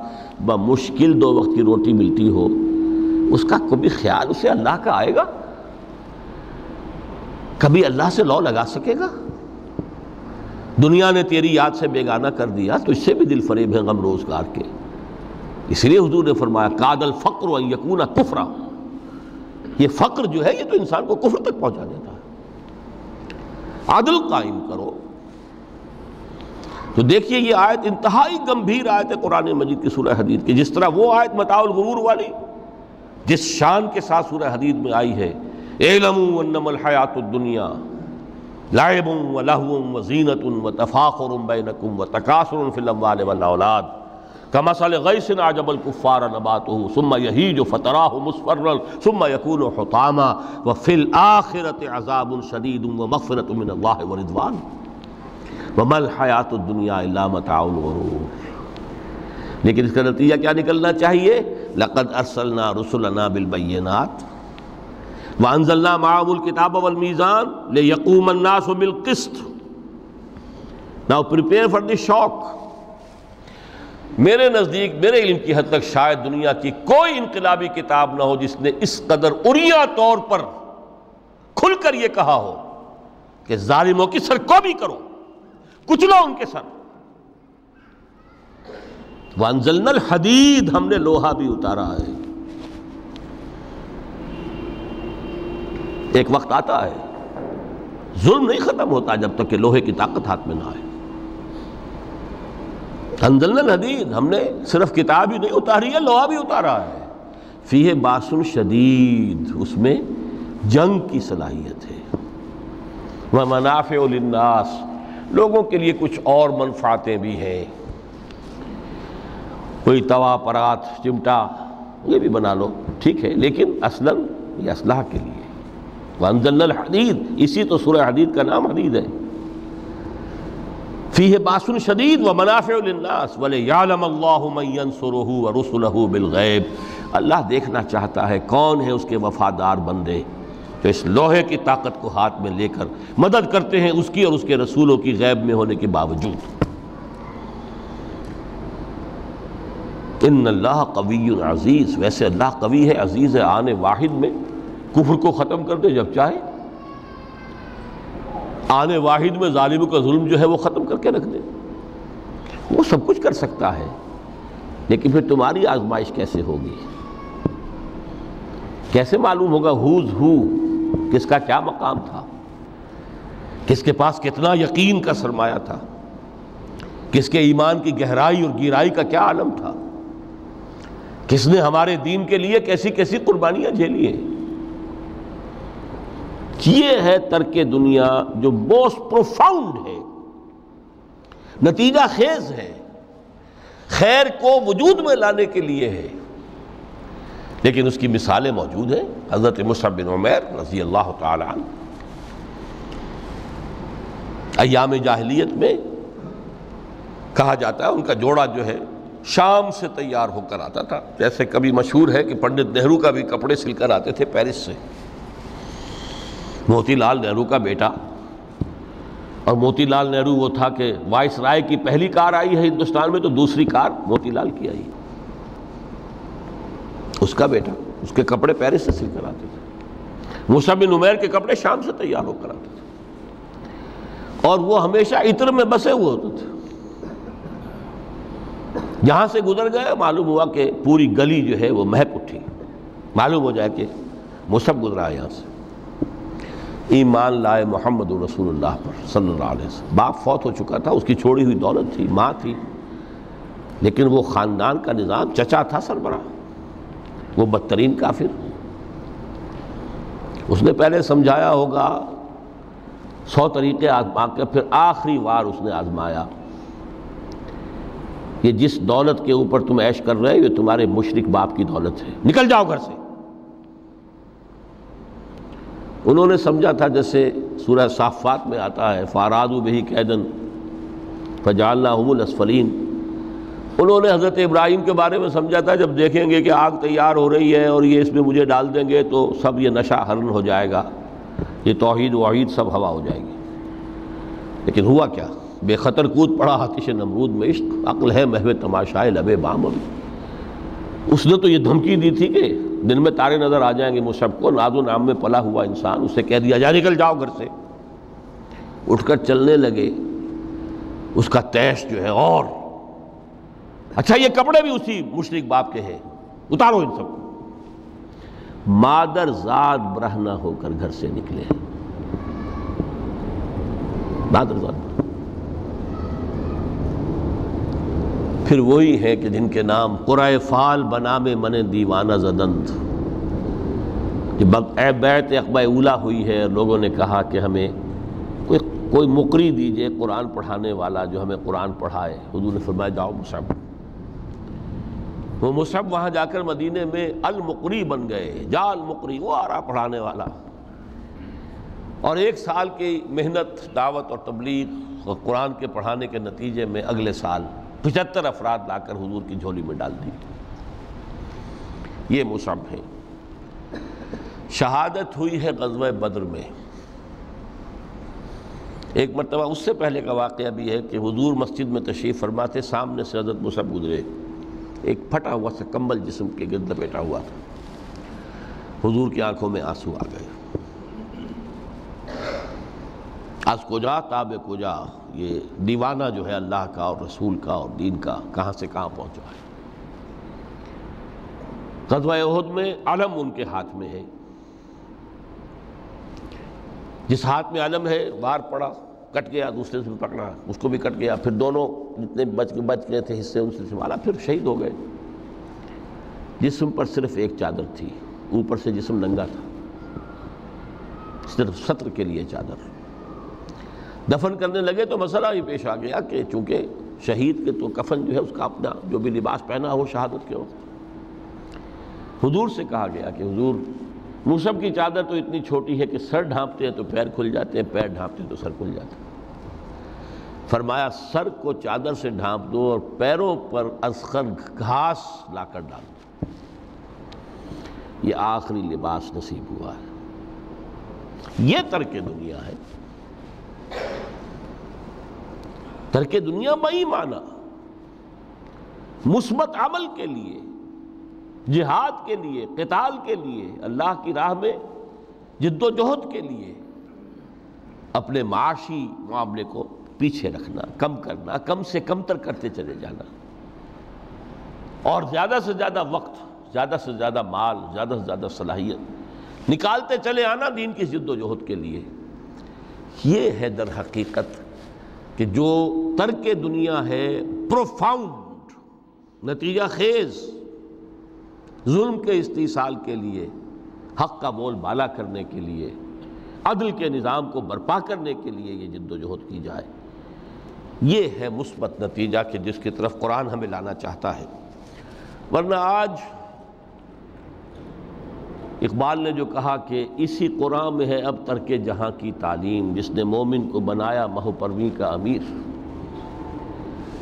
بمشکل 2 وقت کی روٹی ملتی ہو، اس کا کبھی خیال اسے اللہ کا آئے گا؟ کبھی اللہ سے لو لگا سکے گا؟ دنیا نے تیری یاد سے بیگانہ کر دیا تو اس سے بھی دل فریب ہے غم روزگار کے۔ اس لیے حضور نے فرمایا کاد الفقر ان یکون کفرا، یہ فقر جو ہے یہ تو انسان کو کفر تک پہنچا دیتا ہے۔ عدل قائم کرو۔ تو دیکھیے یہ آیت انتہائی گمبھیر آیت ہے قرآن مجید کی سورہ حدید کی، جس طرح وہ آیت متاع الغرور والی جس شان کے ساتھ سورہ حدید میں آئی ہے، اعلموا انما الحیات الدنیا لعب ولہو وزینۃ وتفاخر بینکم وتکاثر فی الاموال والاولاد کمثل غیث اعجب الکفار نباتہ ثم یہیج فتراہ مصفرا ثم یکون حطاما وفی الآخرۃ عذاب شدید ومغفرۃ من اللہ ورضوان وما الحیات الدنیا الا متاع الغرور۔ لیکن اس کا نتیجہ کیا نکلنا چاہیے؟ لقد ارسلنا رسلنا بالبینات وانزلنا معهم الکتاب والمیزان لیقوم الناس بالقسط۔ Now prepare for the shock۔ میرے نزدیک، میرے علم کی حد تک شاید دنیا کی کوئی انقلابی کتاب نہ ہو جس نے اس قدر عریاں طور پر کھل کر یہ کہا ہو کہ ظالموں کی سرکوبی کرو، کچلو ان کے سر۔ وانزلنا الحدید، ہم نے لوہا بھی اتارا ہے۔ ایک وقت آتا ہے ظلم نہیں ختم ہوتا جب تک کہ لوہے کی طاقت ہاتھ میں نہ آئے۔ انزلنا الحدید، ہم نے صرف کتاب ہی نہیں اتاری ہے، لوہا بھی اتارا ہے۔ فیہ باس شدید، اس میں جنگ کی صلاحیت ہے۔ ومنافع للناس، لوگوں کے لیے کچھ اور منفعتیں بھی ہیں، کوئی توا پرات چمٹا یہ بھی بنا لو، ٹھیک ہے، لیکن اصلاً یہ اسلحہ کے لیے۔ وانزلنا الحدید، اسی تو سورہ حدید کا نام حدید ہے۔ فیہ باس شدید ومنافع للناس ولیعلم اللہ من ینصرہ ورسلہ بالغیب، اللہ دیکھنا چاہتا ہے کون ہے اس کے وفادار بندے جو اس لوہے کی طاقت کو ہاتھ میں لے کر مدد کرتے ہیں اس کی اور اس کے رسولوں کی غیب میں ہونے کے باوجود۔ ان اللہ قوی عزیز، ویسے اللہ قوی ہے، عزیز ہے، آن واحد میں کفر کو ختم کر دے جب چاہے، آن واحد میں ظالموں کا ظلم جو ہے وہ ختم کر کے رکھ دے، وہ سب کچھ کر سکتا ہے۔ لیکن پھر تمہاری آزمائش کیسے ہوگی؟ کیسے معلوم ہوگا ہوز ہو، کس کا کیا مقام تھا، کس کے پاس کتنا یقین کا سرمایہ تھا، کس کے ایمان کی گہرائی اور گہرائی کا کیا عالم تھا، کس نے ہمارے دین کے لیے کیسی کیسی قربانیاں جھیلی ہیں۔ یہ ہے ترک دنیا جو موسٹ پروفاؤنڈ ہے، نتیجہ خیز ہے، خیر کو وجود میں لانے کے لیے ہے، لیکن اس کی مثالیں موجود ہیں۔ حضرت مصعب بن عمیر رضی اللہ تعالی عنہ ایام جاہلیت میں کہا جاتا ہے ان کا جوڑا جو ہے شام سے تیار ہو کر آتا تھا، جیسے کبھی مشہور ہے کہ پنڈت نہرو کا بھی کپڑے سل کر آتے تھے پیرس سے۔ موتی لال نہرو کا بیٹا، اور موتی لال نہرو وہ تھا کہ وائس رائے کی پہلی کار آئی ہے ہندوستان میں تو دوسری کار موتی لال کی آئی، اس کا بیٹا، اس کے کپڑے پیرس سے سل کر آتے تھے۔ مصعب بن عمیر کے کپڑے شام سے تیار ہو کر آتے تھے، اور وہ ہمیشہ عطر میں بسے ہوئے ہوتے تھے۔ جہاں سے گزر گئے معلوم ہوا کہ پوری گلی جو ہے وہ مہک اٹھی، معلوم ہو جائے کہ مصعب گزرا ہے یہاں سے۔ ایمان لائے محمد رسول اللہ پر صلی اللہ علیہ وسلم۔ باپ فوت ہو چکا تھا، اس کی چھوڑی ہوئی دولت تھی، ماں تھی، لیکن وہ خاندان کا نظام، چچا تھا سربراہ، وہ بدترین کافر۔ اس نے پہلے سمجھایا ہوگا 100 طریقے آزما کے، پھر آخری بار اس نے آزمایا یہ جس دولت کے اوپر تم عیش کر رہے ہو یہ تمہارے مشرک باپ کی دولت ہے، نکل جاؤ گھر سے۔ انہوں نے سمجھا تھا جیسے سورہ صافات میں آتا ہے فَأَرَادُوا بِهِ كَيْدًا فَجَعَلْنَاهُمُ الْأَسْفَلِينَ، انہوں نے حضرت ابراہیم کے بارے میں سمجھا تھا جب دیکھیں گے کہ آگ تیار ہو رہی ہے اور یہ اس میں مجھے ڈال دیں گے تو سب یہ نشہ حرن ہو جائے گا، یہ توحید وحید سب ہوا ہو جائے گی۔ لیکن ہوا کیا؟ بے خطر کود پڑا آتش نمرود میں عشق، عقل ہے محو تماشائے لبے بام ابھی۔ اس نے تو یہ دھمکی دی تھی کہ دن میں تارے نظر آ جائیں گے مصعب کو، ناز و نام میں پلا ہوا انسان، اسے کہہ دیا جا نکل جاؤ گھر سے۔ اٹھ کر چلنے لگے، اس کا تیش جو ہے اور اچھا یہ کپڑے بھی اسی مشرک باپ کے ہیں، اتارو ان سب کو۔ مادر ذات برہنہ ہو کر گھر سے نکلے، مادر ذات۔ پھر وہی ہے کہ جن کے نام قرائے فال بنام من دیوانہ زدند، جب بیعت عقبہ اولیٰ ہوئی ہے، لوگوں نے کہا کہ ہمیں کوئی مقری دیجئے قرآن پڑھانے والا جو ہمیں قرآن پڑھائے۔ حضور نے فرمایا جاؤ مصعب۔ وہ مصعب وہاں جا کر مدینے میں المقری بن گئے، جا المقری، وہ آ رہا پڑھانے والا۔ اور 1 سال کی محنت، دعوت اور تبلیغ اور قرآن کے پڑھانے کے نتیجے میں اگلے سال 75 افراد لا کر حضور کی جھولی میں ڈال دی۔ یہ مصعب ہے۔ شہادت ہوئی ہے غزوہ بدر میں۔ ایک مرتبہ اس سے پہلے کا واقعہ بھی ہے کہ حضور مسجد میں تشریف فرما تھے، سامنے سے حضرت مصعب گزرے، ایک پھٹا ہوا سا کمبل جسم کے گرد لپیٹا ہوا تھا۔ حضور کی آنکھوں میں آنسو آ گئے۔ از کجا تاب کجا، یہ دیوانہ جو ہے اللہ کا اور رسول کا اور دین کا کہاں سے کہاں پہنچا ہے۔ غزوہ احد میں علم ان کے ہاتھ میں ہے، جس ہاتھ میں علم ہے وار پڑا، کٹ گیا، دوسرے سے بھی پکڑا، اس کو بھی کٹ گیا، پھر دونوں جتنے بچ گئے تھے حصے ان سے سنبھالا، پھر شہید ہو گئے۔ جسم پر صرف ایک چادر تھی، اوپر سے جسم ننگا تھا، صرف ستر کے لیے چادر۔ دفن کرنے لگے تو مسئلہ ہی پیش آ گیا کہ چونکہ شہید کے تو کفن جو ہے اس کا اپنا جو بھی لباس پہنا ہو شہادت کے وقت، حضور سے کہا گیا کہ حضور مصعب کی چادر تو اتنی چھوٹی ہے کہ سر ڈھانپتے ہیں تو پیر کھل جاتے ہیں، پیر ڈھانپتے ہیں تو سر کھل جاتے ہیں۔ فرمایا سر کو چادر سے ڈھانپ دو اور پیروں پر اذخر گھاس لا کر ڈال دو، یہ آخری لباس نصیب ہوا ہے۔ یہ ترک دنیا ہے۔ ترک دنیا بئی معنی مثبت عمل کے لیے، جہاد کے لیے، قتال کے لیے، اللہ کی راہ میں جد و جہد کے لیے اپنے معاشی معاملے کو پیچھے رکھنا، کم کرنا، کم سے کم تر کرتے چلے جانا، اور زیادہ سے زیادہ وقت، زیادہ سے زیادہ مال، زیادہ سے زیادہ صلاحیت نکالتے چلے آنا دین کی جد و جہد کے لیے۔ یہ ہے در حقیقت کہ جو ترک دنیا ہے پروفاؤنڈ، نتیجہ خیز ظلم کے استیصال کے لیے، حق کا بول بالا کرنے کے لیے، عدل کے نظام کو برپا کرنے کے لیے یہ جد و جہد کی جائے، یہ ہے مثبت نتیجہ کہ جس کی طرف قرآن ہمیں لانا چاہتا ہے۔ ورنہ آج اقبال نے جو کہا کہ اسی قرآن میں ہے اب ترک جہاں کی تعلیم، جس نے مومن کو بنایا مہو پرویں کا امیر۔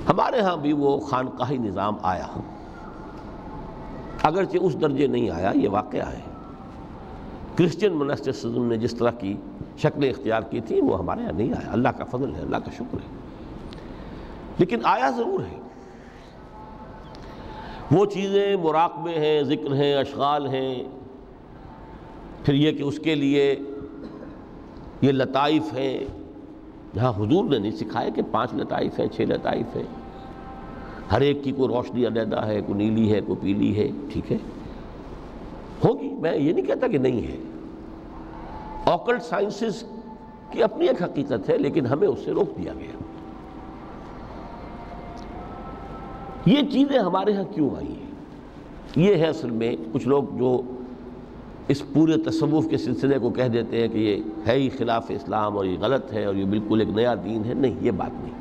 ہمارے ہاں بھی وہ خانقاہی نظام آیا، اگرچہ اس درجے نہیں آیا، یہ واقعہ ہے۔ کرسچن منسٹسزم نے جس طرح کی شکلیں اختیار کی تھیں وہ ہمارے یہاں نہیں آیا، اللہ کا فضل ہے، اللہ کا شکر ہے، لیکن آیا ضرور ہے۔ وہ چیزیں مراقبے ہیں، ذکر ہیں، اشغال ہیں، پھر یہ کہ اس کے لیے یہ لطائف ہیں، جہاں حضور نے نہیں سکھایا کہ 5 لطائف ہیں، 6 لطائف ہیں، ہر ایک کی کوئی روشنی علیحدہ ہے، کوئی نیلی ہے، کوئی پیلی ہے، ٹھیک ہے، ہوگی، میں یہ نہیں کہتا کہ نہیں ہے۔ آکلٹ سائنسز کی اپنی ایک حقیقت ہے، لیکن ہمیں اس سے روک دیا گیا۔ یہ چیزیں ہمارے ہاں کیوں آئی ہیں؟ یہ ہے اصل میں کچھ لوگ جو اس پورے تصوف کے سلسلے کو کہہ دیتے ہیں کہ یہ ہے ہی خلاف اسلام اور یہ غلط ہے اور یہ بالکل ایک نیا دین ہے۔ نہیں، یہ بات نہیں،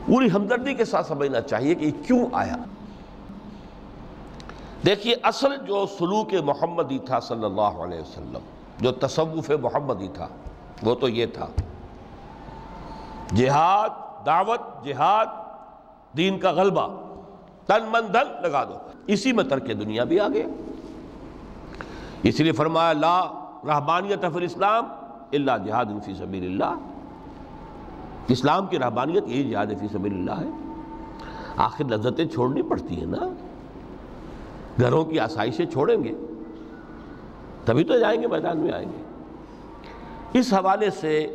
پوری ہمدردی کے ساتھ سمجھنا چاہیے کہ یہ کیوں آیا۔ دیکھیے، اصل جو سلوک محمدی تھا صلی اللہ علیہ وسلم، جو تصوف محمدی تھا، وہ تو یہ تھا جہاد، دعوت، جہاد، دین کا غلبہ، تن من دھن لگا دو، اسی میں ترک دنیا بھی آ گیا۔ اس لیے فرمایا لا رہبانیت فی الاسلام الا جہاد فی سبیل اللہ۔ اسلام کی رہبانیت یہی جہاد فی سبیل اللہ ہے۔ آخر لذتیں چھوڑنی پڑتی ہیں نا، گھروں کی آسائشیں چھوڑیں گے تبھی تو جائیں گے، میدان میں آئیں گے۔ اس حوالے سے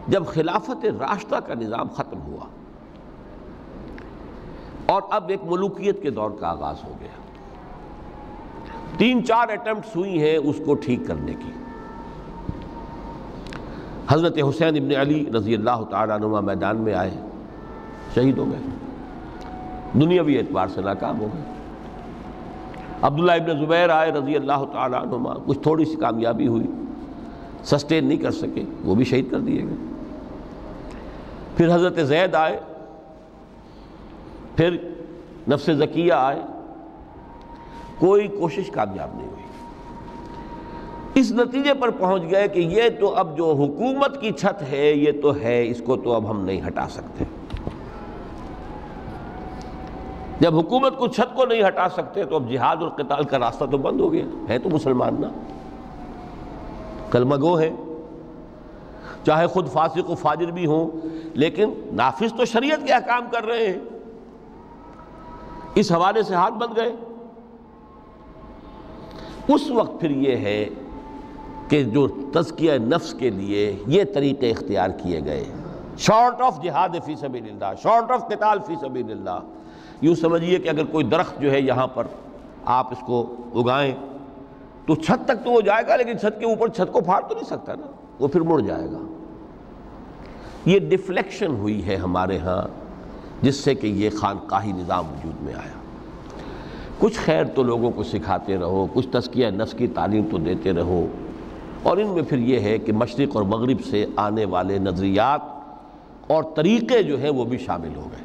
جب خلافت راشدہ کا نظام ختم ہوا اور اب ایک ملوکیت کے دور کا آغاز ہو گیا، 3-4 اٹیمپٹس ہوئی ہیں اس کو ٹھیک کرنے کی۔ حضرت حسین ابن علی رضی اللہ تعالیٰ عنہ میدان میں آئے، شہید ہو گئے، دنیاوی اعتبار سے ناکام ہو گئے۔ عبداللہ ابن زبیر آئے رضی اللہ تعالیٰ عنہ، کچھ تھوڑی سی کامیابی ہوئی، سسٹین نہیں کر سکے، وہ بھی شہید کر دیے گئے۔ پھر حضرت زید آئے، پھر نفس زکیہ آئے، کوئی کوشش کامیاب نہیں ہوئی۔ اس نتیجے پر پہنچ گئے کہ یہ تو اب جو حکومت کی چھت ہے یہ تو ہے، اس کو تو اب ہم نہیں ہٹا سکتے۔ جب حکومت کو چھت کو نہیں ہٹا سکتے تو اب جہاد اور قتال کا راستہ تو بند ہو گیا ہے۔ تو مسلمان نا کلمہ گو ہے، چاہے خود فاسق و فاجر بھی ہوں، لیکن نافذ تو شریعت کے احکام کر رہے ہیں۔ اس حوالے سے ہاتھ بند گئے۔ اس وقت پھر یہ ہے کہ جو تزکیہ نفس کے لیے یہ طریقے اختیار کیے گئے، شارٹ آف جہاد فی سبیل اللہ، شارٹ آف قتال فی سبیل اللہ۔ یوں سمجھیے کہ اگر کوئی درخت جو ہے یہاں پر آپ اس کو اگائیں تو چھت تک تو وہ جائے گا، لیکن چھت کے اوپر چھت کو پھاڑ تو نہیں سکتا نا، وہ پھر مڑ جائے گا۔ یہ ڈیفلیکشن ہوئی ہے ہمارے ہاں، جس سے کہ یہ خانقاہی نظام وجود میں آیا۔ کچھ خیر تو لوگوں کو سکھاتے رہو، کچھ تزکیہ نفس کی تعلیم تو دیتے رہو، اور ان میں پھر یہ ہے کہ مشرق اور مغرب سے آنے والے نظریات اور طریقے جو ہیں وہ بھی شامل ہو گئے۔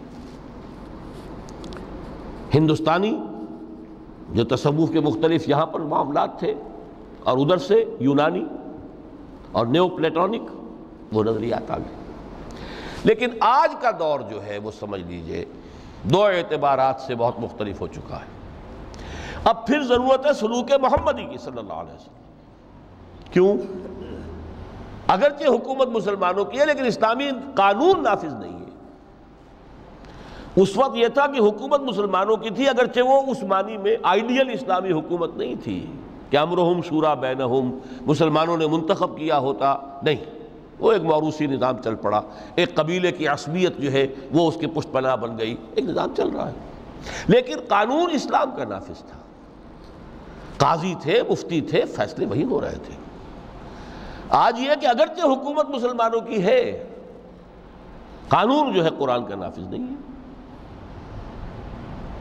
ہندوستانی جو تصوف کے مختلف یہاں پر معاملات تھے، اور ادھر سے یونانی اور نیو پلیٹونک وہ نظریات آ گئے۔ لیکن آج کا دور جو ہے وہ سمجھ لیجئے 2 اعتبارات سے بہت مختلف ہو چکا ہے۔ اب پھر ضرورت ہے سلوک محمدی کی صلی اللہ علیہ وسلم۔ کیوں؟ اگرچہ حکومت مسلمانوں کی ہے لیکن اسلامی قانون نافذ نہیں ہے۔ اس وقت یہ تھا کہ حکومت مسلمانوں کی تھی، اگرچہ وہ اس معنی میں آئیڈیل اسلامی حکومت نہیں تھی کہ امرہم شورا بینہم، مسلمانوں نے منتخب کیا ہوتا، نہیں، وہ ایک موروثی نظام چل پڑا، ایک قبیلے کی عصبیت جو ہے وہ اس کے پشت پناہ بن گئی، ایک نظام چل رہا ہے، لیکن قانون اسلام کا نافذ تھا، قاضی تھے، مفتی تھے، فیصلے وہی ہو رہے تھے۔ آج یہ کہ اگرچہ حکومت مسلمانوں کی ہے، قانون جو ہے قرآن کا نافذ نہیں ہے۔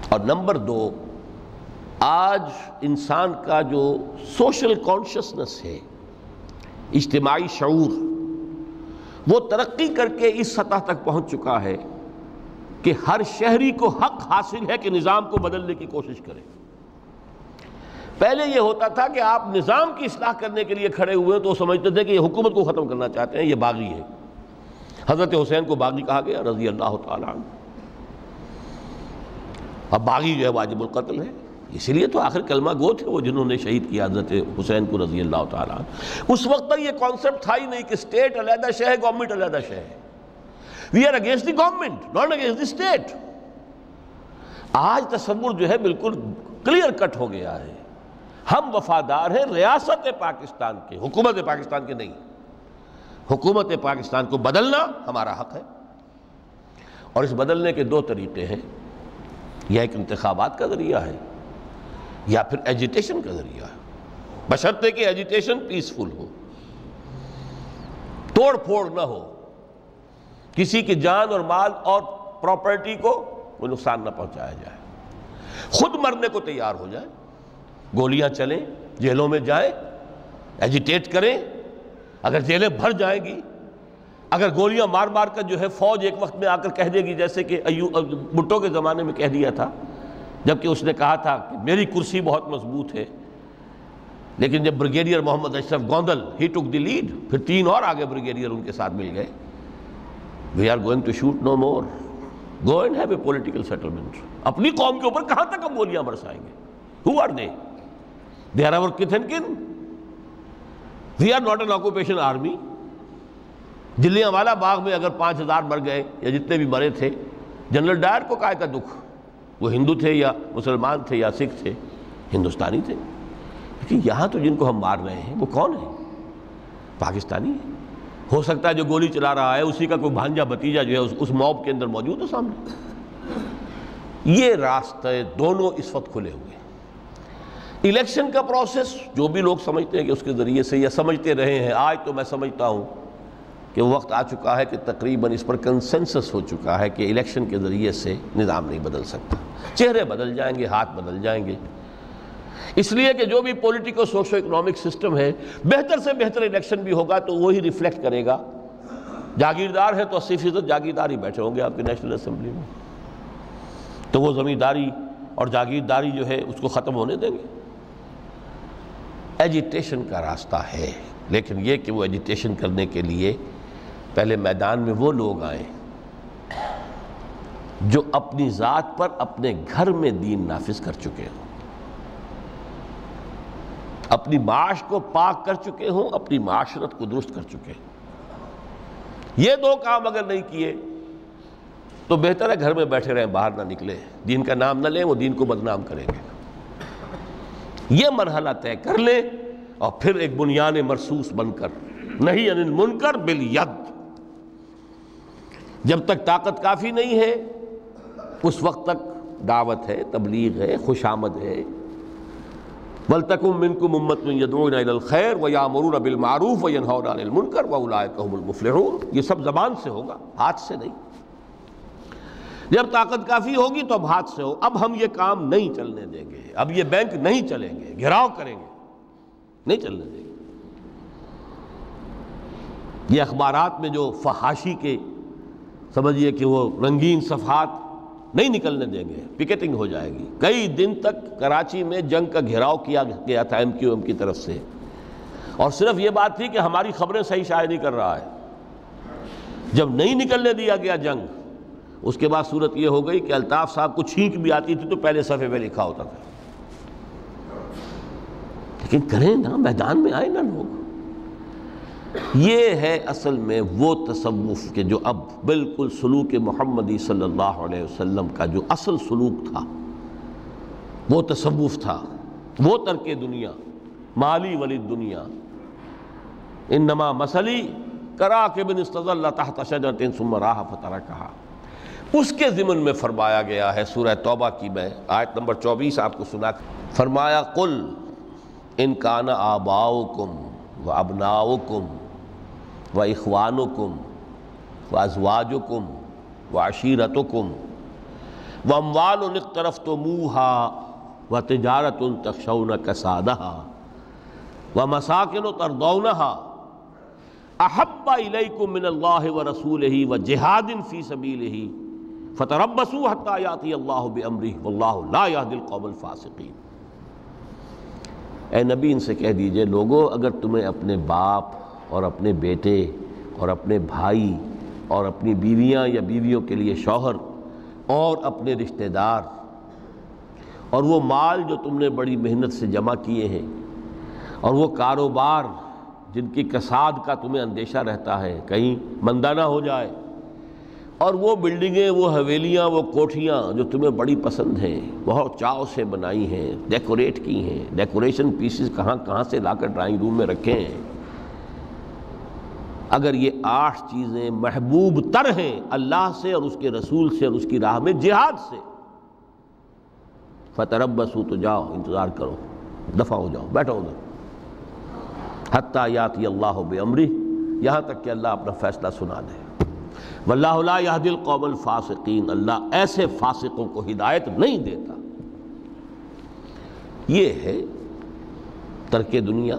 اور نمبر دو، آج انسان کا جو سوشل کانشسنس ہے، اجتماعی شعور، وہ ترقی کر کے اس سطح تک پہنچ چکا ہے کہ ہر شہری کو حق حاصل ہے کہ نظام کو بدلنے کی کوشش کرے۔ پہلے یہ ہوتا تھا کہ آپ نظام کی اصلاح کرنے کے لیے کھڑے ہوئے تو سمجھتے تھے کہ یہ حکومت کو ختم کرنا چاہتے ہیں، یہ باغی ہے۔ حضرت حسین کو باغی کہا گیا رضی اللہ تعالیٰ عنہ۔ اب باغی جو ہے واجب القتل ہے، اسی لیے تو آخر کلمہ گو تھے وہ جنہوں نے شہید کیا حضرت حسین کو رضی اللہ تعالیٰ عنہ۔ اس وقت تک یہ کانسیپٹ تھا ہی نہیں کہ اسٹیٹ علیحدہ شے ہے، گورنمنٹ علیحدہ شے ہے۔ We are against the government, not against the state. آج تصور جو ہے بالکل کلیئر کٹ ہو گیا ہے، ہم وفادار ہیں ریاست پاکستان کے، حکومت پاکستان کے نہیں۔ حکومت پاکستان کو بدلنا ہمارا حق ہے، اور اس بدلنے کے دو طریقے ہیں، یا ایک انتخابات کا ذریعہ ہے یا پھر ایجیٹیشن کا ذریعہ ہے، بشرطے کہ ایجیٹیشن پیسفل ہو، توڑ پھوڑ نہ ہو، کسی کی جان اور مال اور پراپرٹی کو کوئی نقصان نہ پہنچایا جائے، خود مرنے کو تیار ہو جائے، گولیاں چلیں، جیلوں میں جائیں، ایجیٹیٹ کریں، اگر جیلیں بھر جائیں گی، اگر گولیاں مار مار کر جو ہے فوج ایک وقت میں آ کر کہہ دے گی، جیسے کہ بھٹو کے زمانے میں کہہ دیا تھا، جبکہ اس نے کہا تھا کہ میری کرسی بہت مضبوط ہے، لیکن جب بریگیڈیئر محمد اشرف گوندل ہی ٹک دی لیڈ، پھر 3 اور آگے بریگیڈیئر ان کے ساتھ مل گئے، we are going to shoot no more, go and have a political settlement. اپنی قوم کے اوپر کہاں تک ہم گولیاں برسائیں گے؟ Who are they? They are our kith and kin, we are not an occupation army. Jallianwala Bagh میں اگر 5000 مر گئے یا جتنے بھی مرے تھے، جنرل ڈائر کو کائے کا دکھ؟ وہ ہندو تھے یا مسلمان تھے یا سکھ تھے؟ ہندوستانی تھے۔ لیکن یہاں تو جن کو ہم مار رہے ہیں وہ کون ہیں؟ پاکستانی ہے۔ ہو سکتا ہے جو گولی چلا رہا ہے اسی کا کوئی بھانجا بھتیجا جو ہے اس موب کے اندر موجود ہے سامنے۔ یہ راستے دونوں اس وقت کھلے ہوئے ہیں۔ الیکشن کا پروسیس جو بھی لوگ سمجھتے ہیں کہ اس کے ذریعے سے یا سمجھتے رہے ہیں، آج تو میں سمجھتا ہوں کہ وقت آ چکا ہے کہ تقریباً اس پر کنسنسس ہو چکا ہے کہ الیکشن کے ذریعے سے نظام نہیں بدل سکتا۔ چہرے بدل جائیں گے، ہاتھ بدل جائیں گے، اس لیے کہ جو بھی پولیٹیکو سوشو اکنامک سسٹم ہے، بہتر سے بہتر الیکشن بھی ہوگا تو وہی ریفلیکٹ کرے گا۔ جاگیردار ہے تو 80% جاگیردار ہی بیٹھے ہوں گے آپ کی نیشنل اسمبلی میں، تو وہ زمینداری اور جاگیرداری جو ہے اس کو ختم ہونے دیں گے۔ ایجیٹیشن کا راستہ ہے، لیکن یہ کہ وہ ایجیٹیشن کرنے کے لیے پہلے میدان میں وہ لوگ آئیں جو اپنی ذات پر اپنے گھر میں دین نافذ کر چکے ہوں، اپنی معاش کو پاک کر چکے ہوں، اپنی معاشرت کو درست کر چکے ہوں۔ یہ دو کام اگر نہیں کیے تو بہتر ہے گھر میں بیٹھے رہیں، باہر نہ نکلیں، دین کا نام نہ لیں، وہ دین کو بدنام کریں گے۔ یہ مرحلہ طے کر لیں اور پھر ایک بنیان مرصوص بن کر، نہیں عن المنکر بالید۔ جب تک طاقت کافی نہیں ہے اس وقت تک دعوت ہے، تبلیغ ہے، خوش آمد ہے۔ وَلْتَكُن مِّنكُمْ أُمَّةٌ يَدْعُونَ إِلَى الْخَيْرِ وَيَأْمُرُونَ بِالْمَعْرُوفِ وَيَنْهَوْنَ عَنِ الْمُنكَرِ وَأُولَٰئِكَ هُمُ الْمُفْلِحُونَ۔ یہ سب زبان سے ہوگا، ہاتھ سے نہیں۔ جب طاقت کافی ہوگی تو اب ہاتھ سے ہو۔ اب ہم یہ کام نہیں چلنے دیں گے، اب یہ بینک نہیں چلیں گے، گھراؤ کریں گے، نہیں چلنے دیں گے۔ یہ اخبارات میں جو فحاشی کے سمجھیے کہ وہ رنگین صفحات نہیں نکلنے دیں گے، پکیٹنگ ہو جائے گی۔ کئی دن تک کراچی میں جنگ کا گھیراؤ کیا گیا تھا MQM کی طرف سے، اور صرف یہ بات تھی کہ ہماری خبریں صحیح شائع نہیں کر رہا ہے۔ جب نہیں نکلنے دیا گیا جنگ، اس کے بعد صورت یہ ہو گئی کہ الطاف صاحب کو چھینک بھی آتی تھی تو پہلے صفحے پہ لکھا ہوتا تھا۔ لیکن کریں نا، میدان میں آئے نا لوگ، یہ ہے اصل میں وہ تصوف کہ جو اب بالکل سلوک محمدی صلی اللہ علیہ وسلم کا جو اصل سلوک تھا وہ تصوف تھا، وہ ترک دنیا، مالی ولی دنیا، انما مثلی کراکب استظل تحت شجرۃ ثم راح فترکھا، اس کے ضمن میں فرمایا گیا ہے سورہ توبہ کی میں آیت نمبر 24 آپ کو سنا، فرمایا قل ان کان آباؤکم وابناؤکم واخوانکم وازواجکم وعشیرتکم واموال اقترفتموها وتجارۃ تخشون کسادها ومساکن ترضونها احب الیکم من اللہ ورسولہ وجہاد فی سبیلہ فتربصوا حتی یاتی اللہ بامرہ واللہ لا یہدی القوم الفاسقین۔ اے نبی ان سے کہہ دیجئے لوگو، اگر تمہیں اپنے باپ اور اپنے بیٹے اور اپنے بھائی اور اپنی بیویاں یا بیویوں کے لیے شوہر اور اپنے رشتہ دار اور وہ مال جو تم نے بڑی محنت سے جمع کیے ہیں اور وہ کاروبار جن کی کساد کا تمہیں اندیشہ رہتا ہے کہیں مندہ نہ ہو جائے، اور وہ بلڈنگیں، وہ حویلیاں، وہ کوٹھیاں جو تمہیں بڑی پسند ہیں، بہت چاؤ سے بنائی ہیں، ڈیکوریٹ کی ہیں، ڈیکوریشن پیسز کہاں کہاں سے لا کر ڈرائنگ روم میں رکھے ہیں، اگر یہ 8 چیزیں محبوب تر ہیں اللہ سے اور اس کے رسول سے اور اس کی راہ میں جہاد سے، فتربصوا تو جاؤ، انتظار کرو، دفع ہو جاؤ، بیٹھو ادھر، حتی یاتی اللہ بامرہ، یہاں تک کہ اللہ اپنا فیصلہ سنا دے، واللہ لا یہدی القوم الفاسقین، اللہ ایسے فاسقوں کو ہدایت نہیں دیتا۔ یہ ہے ترک دنیا،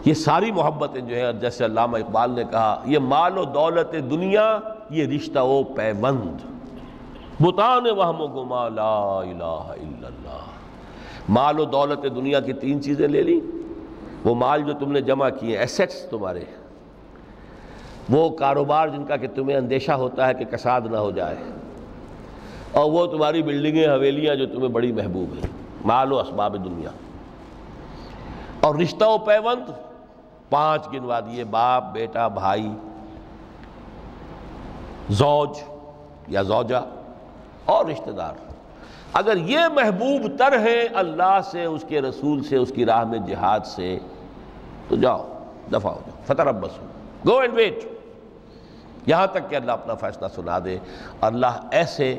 یہ ساری محبتیں جو ہے جیسے علامہ اقبال نے کہا، یہ مال و دولت دنیا، یہ رشتہ و پیوند، بتان وہم و گما لا الہ الا اللہ۔ مال و دولت دنیا کی 3 چیزیں لے لی، وہ مال جو تم نے جمع کیے، ایسیٹس تمہارے، وہ کاروبار جن کا کہ تمہیں اندیشہ ہوتا ہے کہ کساد نہ ہو جائے، اور وہ تمہاری بلڈنگیں، حویلیاں جو تمہیں بڑی محبوب ہیں، مال و اسباب دنیا، اور رشتہ و پیوند 5 گنوا دیے، باپ، بیٹا، بھائی، زوج یا زوجہ اور رشتہ دار۔ اگر یہ محبوب تر ہیں اللہ سے، اس کے رسول سے، اس کی راہ میں جہاد سے، تو جاؤ، دفع ہو جاؤ، فتربصوا، گو اینڈ ویٹ، یہاں تک کہ اللہ اپنا فیصلہ سنا دے۔ اللہ ایسے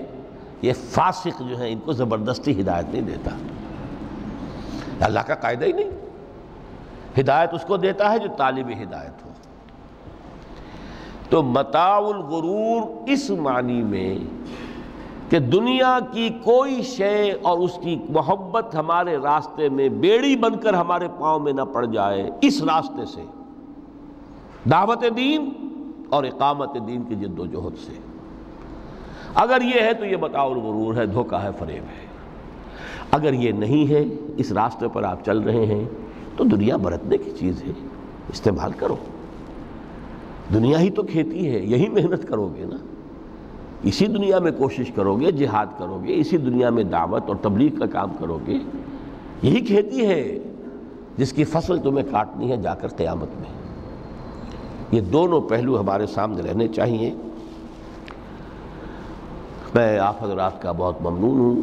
یہ فاسق جو ہیں ان کو زبردستی ہدایت نہیں دیتا، اللہ کا قاعدہ ہی نہیں، ہدایت اس کو دیتا ہے جو طالب ہدایت ہو۔ تو متاع الغرور اس معنی میں کہ دنیا کی کوئی شے اور اس کی محبت ہمارے راستے میں بیڑی بن کر ہمارے پاؤں میں نہ پڑ جائے، اس راستے سے، دعوت دین اور اقامت دین کی جد و جہد سے، اگر یہ ہے تو یہ متاع الغرور ہے، دھوکہ ہے، فریب ہے۔ اگر یہ نہیں ہے، اس راستے پر آپ چل رہے ہیں، تو دنیا برتنے کی چیز ہے، استعمال کرو، دنیا ہی تو کھیتی ہے، یہی محنت کرو گے نا، اسی دنیا میں کوشش کرو گے، جہاد کرو گے، اسی دنیا میں دعوت اور تبلیغ کا کام کرو گے، یہی کھیتی ہے جس کی فصل تمہیں کاٹنی ہے جا کر قیامت میں۔ یہ دونوں پہلو ہمارے سامنے رہنے چاہیے۔ میں آپ حضرات کا بہت ممنون ہوں،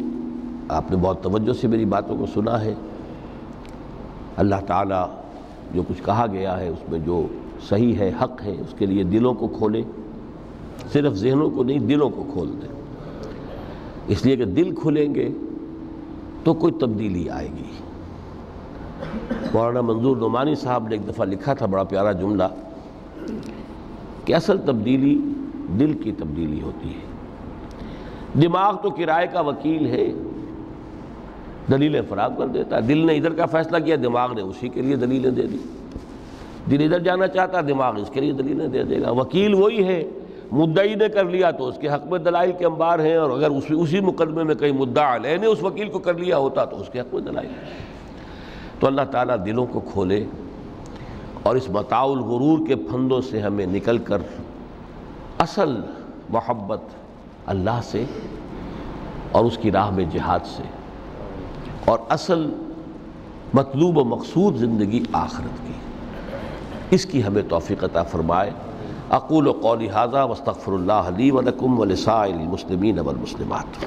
آپ نے بہت توجہ سے میری باتوں کو سنا ہے۔ اللہ تعالیٰ جو کچھ کہا گیا ہے اس میں جو صحیح ہے، حق ہے، اس کے لیے دلوں کو کھولے، صرف ذہنوں کو نہیں، دلوں کو کھول دیں، اس لیے کہ دل کھلیں گے تو کوئی تبدیلی آئے گی۔ مولانا منظور نعمانی صاحب نے ایک دفعہ لکھا تھا بڑا پیارا جملہ کہ اصل تبدیلی دل کی تبدیلی ہوتی ہے۔ دماغ تو کرائے کا وکیل ہے، دلیلیں فراہم کر دیتا ہے، دل نے ادھر کا فیصلہ کیا، دماغ نے اسی کے لیے دلیلیں دے دی، دل ادھر جانا چاہتا ہے، دماغ اس کے لیے دلیلیں دے دے گا۔ وکیل وہی ہے، مدعی نے کر لیا تو اس کے حق میں دلائل کے انبار ہیں، اور اگر اسی مقدمے میں کہیں مدعا علیہ نے اس وکیل کو کر لیا ہوتا تو اس کے حق میں دلائل۔ تو اللہ تعالیٰ دلوں کو کھولے اور اس متاع الغرور کے پھندوں سے ہمیں نکل کر اصل محبت اللہ سے اور اس کی راہ میں جہاد سے، اور اصل مطلوب و مقصود زندگی آخرت کی، اس کی ہمیں توفیق عطا فرمائے۔ اقول قولی ھذا واستغفر اللہ لی ولکم ولسائر المسلمین والمسلمات۔